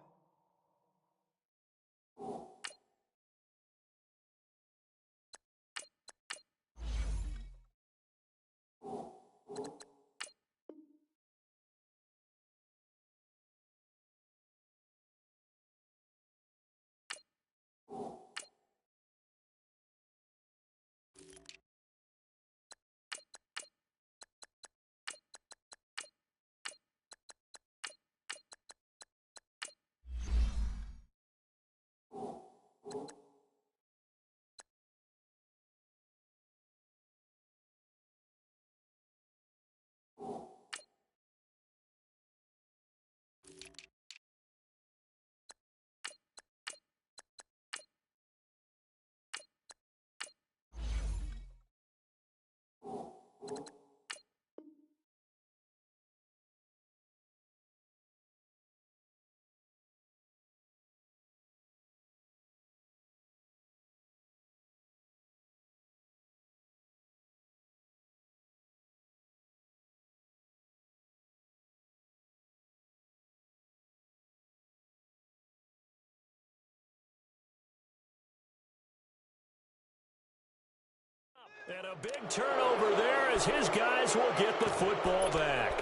And a big turnover there as his guys will get the football back.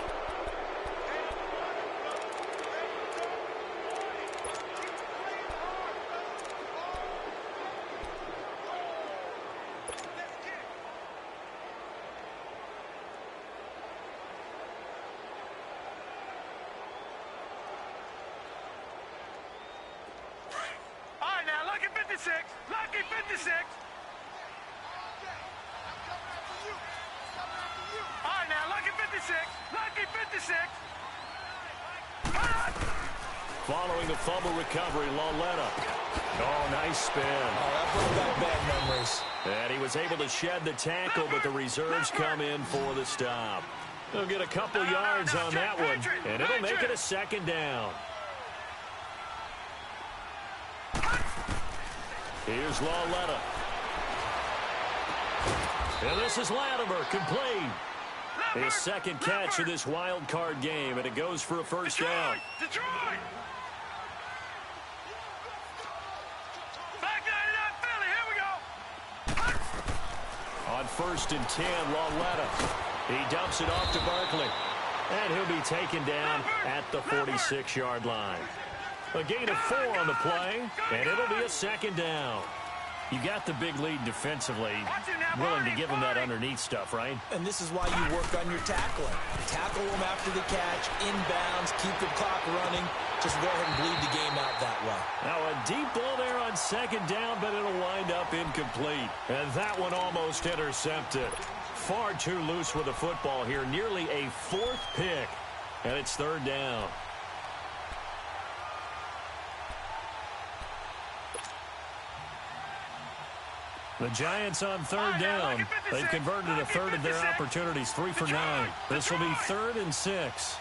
All right, now, lucky 56. Lucky 56. All right, now, lucky 56. Lucky 56. Following the fumble recovery, Lauletta. Oh, nice spin. Oh, that brought back bad memories. And he was able to shed the tackle, but the reserves come in for the stop. They'll get a couple yards on that one, and it'll make it a second down. Here's Lauletta. And this is Latimer, complete. His second catch of this wild card game, and it goes for a first down. Detroit! Back 99 Philly, here we go. On 1st and 10, Lauletta. He dumps it off to Barkley. And he'll be taken down at the 46-yard line. A gain of 4 on the play, and it'll be a second down. You got the big lead defensively, willing to give them that underneath stuff, right? And this is why you work on your tackling. Tackle them after the catch, inbounds, keep the clock running. Just go ahead and bleed the game out that way. Now a deep ball there on second down, but it'll wind up incomplete. And that one almost intercepted. Far too loose with the football here. Nearly a 4th pick. And it's 3rd down. The Giants on 3rd down. They've converted a 1/3 of their opportunities, 3 for 9. This will be 3rd and 6.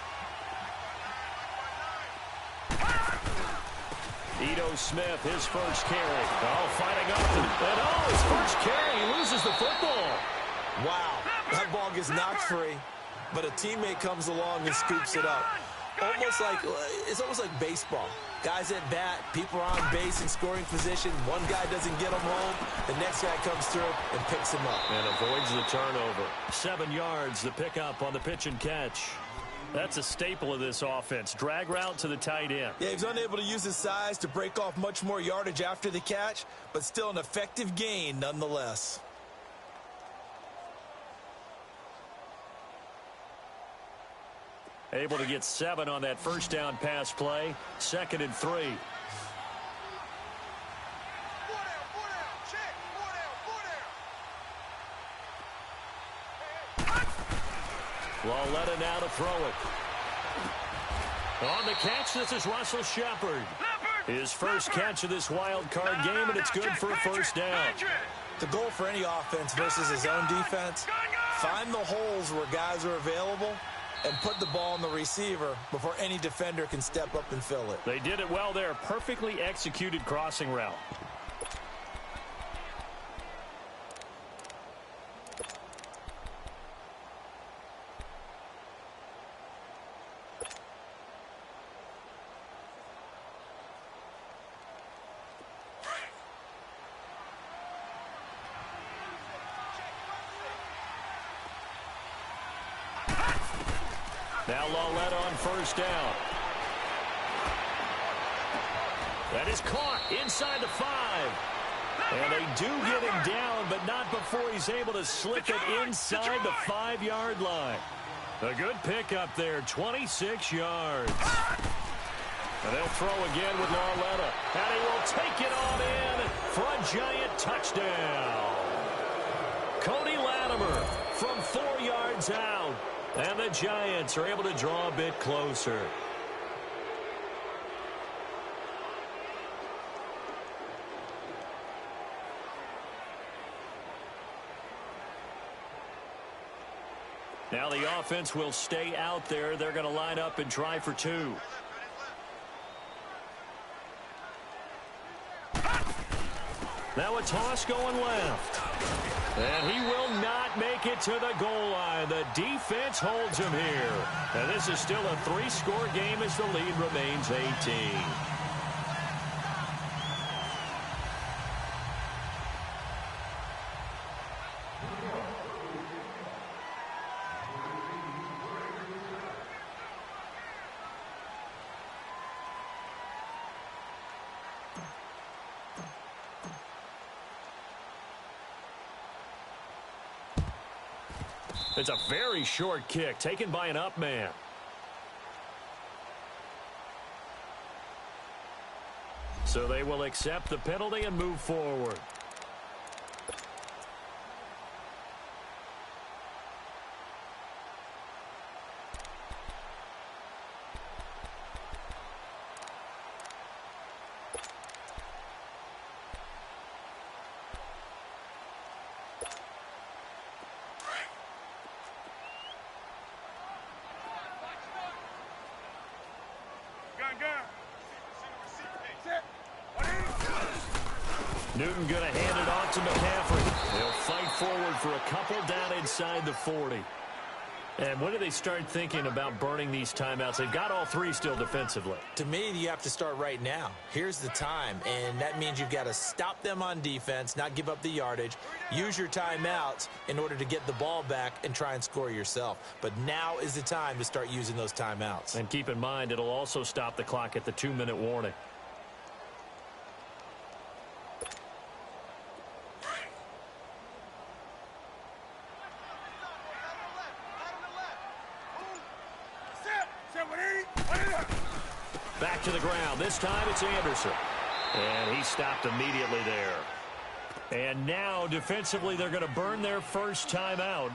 Ito Smith, his first carry. Oh, fighting up. And his first carry, he loses the football. Wow, that ball gets knocked free. but a teammate comes along and scoops it up. It's almost like baseball. Guys at bat, people are on base in scoring position. One guy doesn't get them home. The next guy comes through and picks him up. And avoids the turnover. 7 yards, the pickup on the pitch and catch. That's a staple of this offense. Drag route to the tight end. Yeah, he's unable to use his size to break off much more yardage after the catch, but still an effective gain nonetheless. Able to get 7 on that first down pass play. 2nd and 3. Lauletta now to throw it. On the catch, this is Russell Shepard. His first catch of this wild card game, and it's good for a first down. The goal for any offense versus his own defense, find the holes where guys are available and put the ball on the receiver before any defender can step up and fill it. They did it well there. Perfectly executed crossing route. Now Lauletta on first down. That is caught inside the 5. And they do get him down, but not before he's able to slip it inside the 5-yard line. A good pickup there, 26 yards. And they'll throw again with Lauletta. And he will take it on in for a giant touchdown. Cody Latimer from 4 yards out. And the Giants are able to draw a bit closer. Now the offense will stay out there. They're going to line up and try for 2. Now a toss going left. And he will not make it to the goal line. The defense holds him here. And this is still a 3-score game as the lead remains 18. It's a very short kick taken by an up man. So they will accept the penalty and move forward. Newton going to hand it off to McCaffrey. They'll fight forward for a couple down inside the 40. And when do they start thinking about burning these timeouts? They've got all 3 still defensively. To me, you have to start right now. Here's the time, and that means you've got to stop them on defense, not give up the yardage, use your timeouts in order to get the ball back and try and score yourself. But now is the time to start using those timeouts. And keep in mind, it'll also stop the clock at the 2-minute warning. Back to the ground. This time it's Anderson. And he stopped immediately there. And now defensively they're going to burn their first timeout.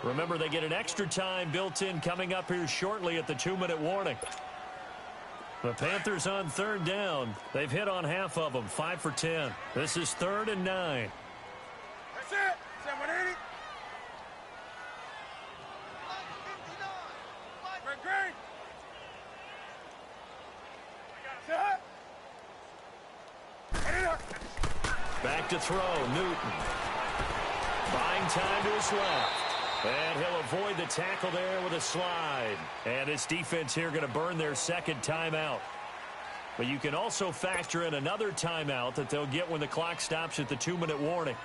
Remember, they get an extra time built in coming up here shortly at the 2-minute warning. The Panthers on 3rd down. They've hit on half of them, 5 for 10. This is 3rd and 9. That's it. 780. Great. Back to throw, Newton. Buying time to his left. And he'll avoid the tackle there with a slide. And this defense here going to burn their second timeout. But you can also factor in another timeout that they'll get when the clock stops at the 2-minute warning.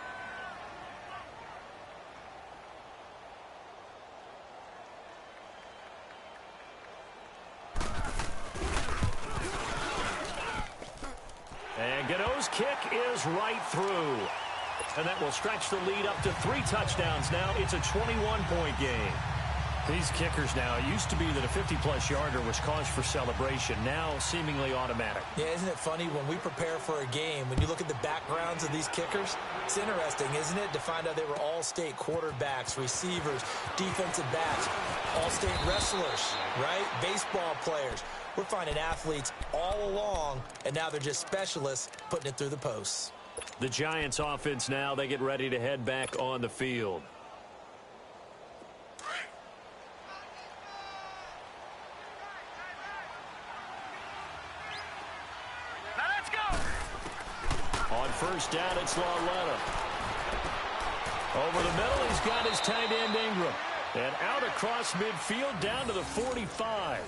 And Gano's kick is right through. And that will stretch the lead up to 3 touchdowns now. It's a 21-point game. These kickers now, it used to be that a 50-plus yarder was cause for celebration. Now seemingly automatic. Yeah, isn't it funny when we prepare for a game, when you look at the backgrounds of these kickers, it's interesting, isn't it, to find out they were all-state quarterbacks, receivers, defensive backs, all-state wrestlers, right? Baseball players. We're finding athletes all along, and now they're just specialists putting it through the posts. The Giants offense now, they get ready to head back on the field. Now let's go. On first down, it's Lauletta. Over the middle, he's got his tight end Ingram. And out across midfield down to the 45.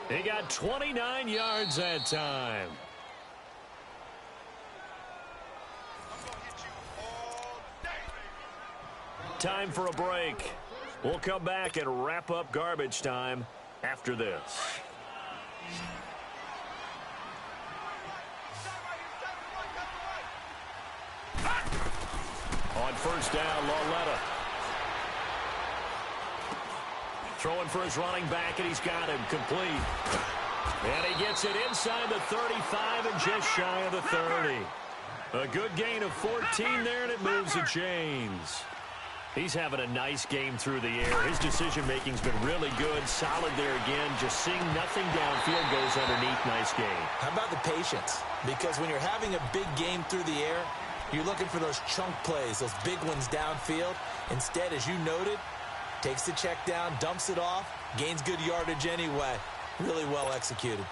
He got 29 yards that time. Time for a break. We'll come back and wrap up garbage time after this. On first down, Lauletta. Throwing for his running back, and he's got him complete. And he gets it inside the 35 and just shy of the 30. A good gain of 14 there, and it moves the chains. He's having a nice game through the air. His decision-making's been really good. Solid there again. Just seeing nothing downfield goes underneath. Nice game. How about the patience? Because when you're having a big game through the air, you're looking for those chunk plays, those big ones downfield. Instead, as you noted, takes the check down, dumps it off, gains good yardage anyway. Really well executed.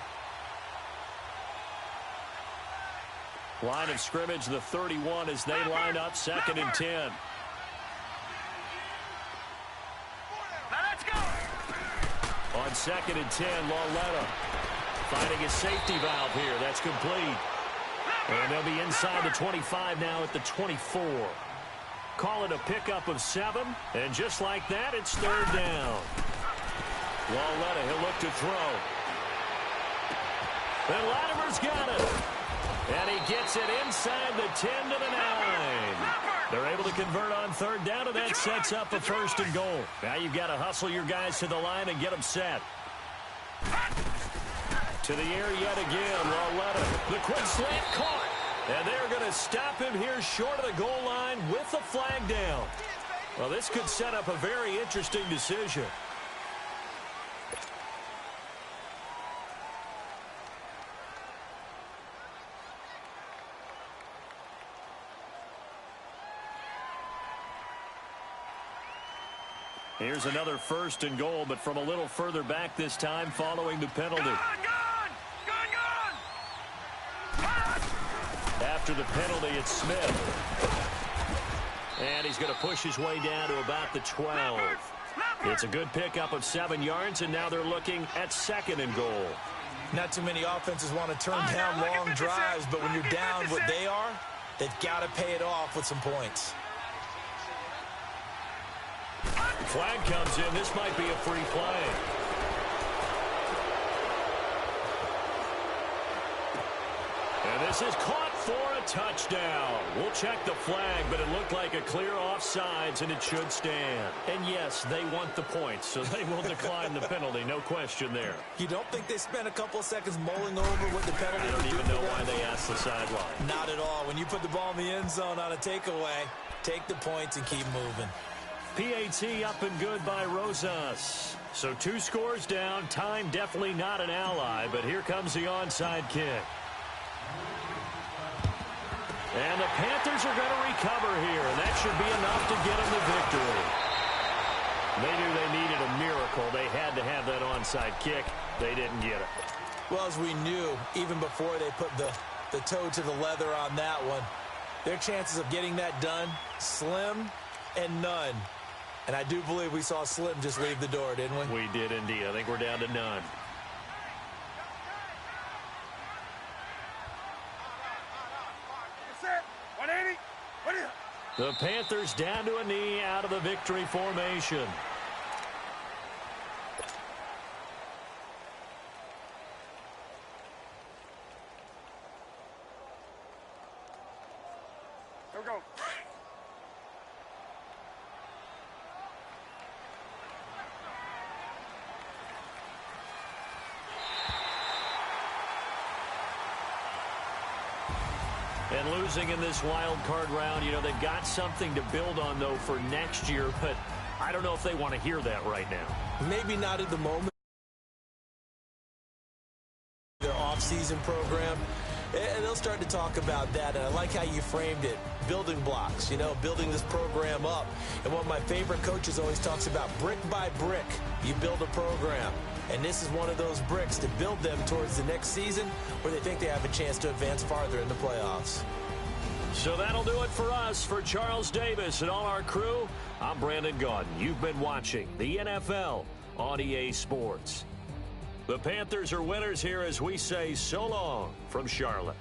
Line of scrimmage, the 31 as they line up 2nd and 10. Now let's go. On 2nd and 10, Lauletta finding his safety valve here. That's complete. And they'll be inside the 25 now at the 24. Call it a pickup of 7. And just like that, it's 3rd down. Lauletta, he'll look to throw. And Latimer's got it. And he gets it inside the 10 to the 9. They're able to convert on 3rd down, and that sets up a 1st and goal. Now you've got to hustle your guys to the line and get them set. To the air yet again, Lauletta. The quick slant caught. And they're going to stop him here short of the goal line with the flag down. Well, this could set up a very interesting decision. Here's another 1st and goal, but from a little further back this time following the penalty. After the penalty, it's Smith. And he's going to push his way down to about the 12. It's a good pickup of 7 yards, and now they're looking at 2nd and goal. Not too many offenses want to turn down long drives, but when you're down what they are, they've got to pay it off with some points. Flag comes in. This might be a free play. And this is caught for a touchdown. We'll check the flag, but it looked like a clear offsides, and it should stand. And yes, they want the points, so they will decline the penalty. No question there. You don't think they spent a couple of seconds mulling over what the penalty? I don't even know why they asked the sideline. Not at all. When you put the ball in the end zone on a takeaway, take the points and keep moving. PAT up and good by Rosas. So 2 scores down. Time definitely not an ally, but here comes the onside kick. And the Panthers are going to recover here, and that should be enough to get them the victory. They knew they needed a miracle. They had to have that onside kick. They didn't get it. Well, as we knew, even before they put the toe to the leather on that one, their chances of getting that done, slim and none. And I do believe we saw Slim just leave the door, didn't we? We did indeed. I think we're down to none. Set. 180. What is it? The Panthers down to a knee out of the victory formation. Here we go. And losing in this wild card round, you know, they've got something to build on, though, for next year. But I don't know if they want to hear that right now. Maybe not at the moment. Their off-season program, and they'll start to talk about that. And I like how you framed it. Building blocks, you know, building this program up. And one of my favorite coaches always talks about brick by brick, you build a program. And this is one of those bricks to build them towards the next season where they think they have a chance to advance farther in the playoffs. So that'll do it for us. For Charles Davis and all our crew, I'm Brandon Gaudin. You've been watching the NFL on EA Sports. The Panthers are winners here as we say so long from Charlotte.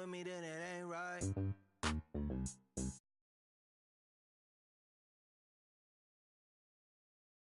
with me, then it ain't right.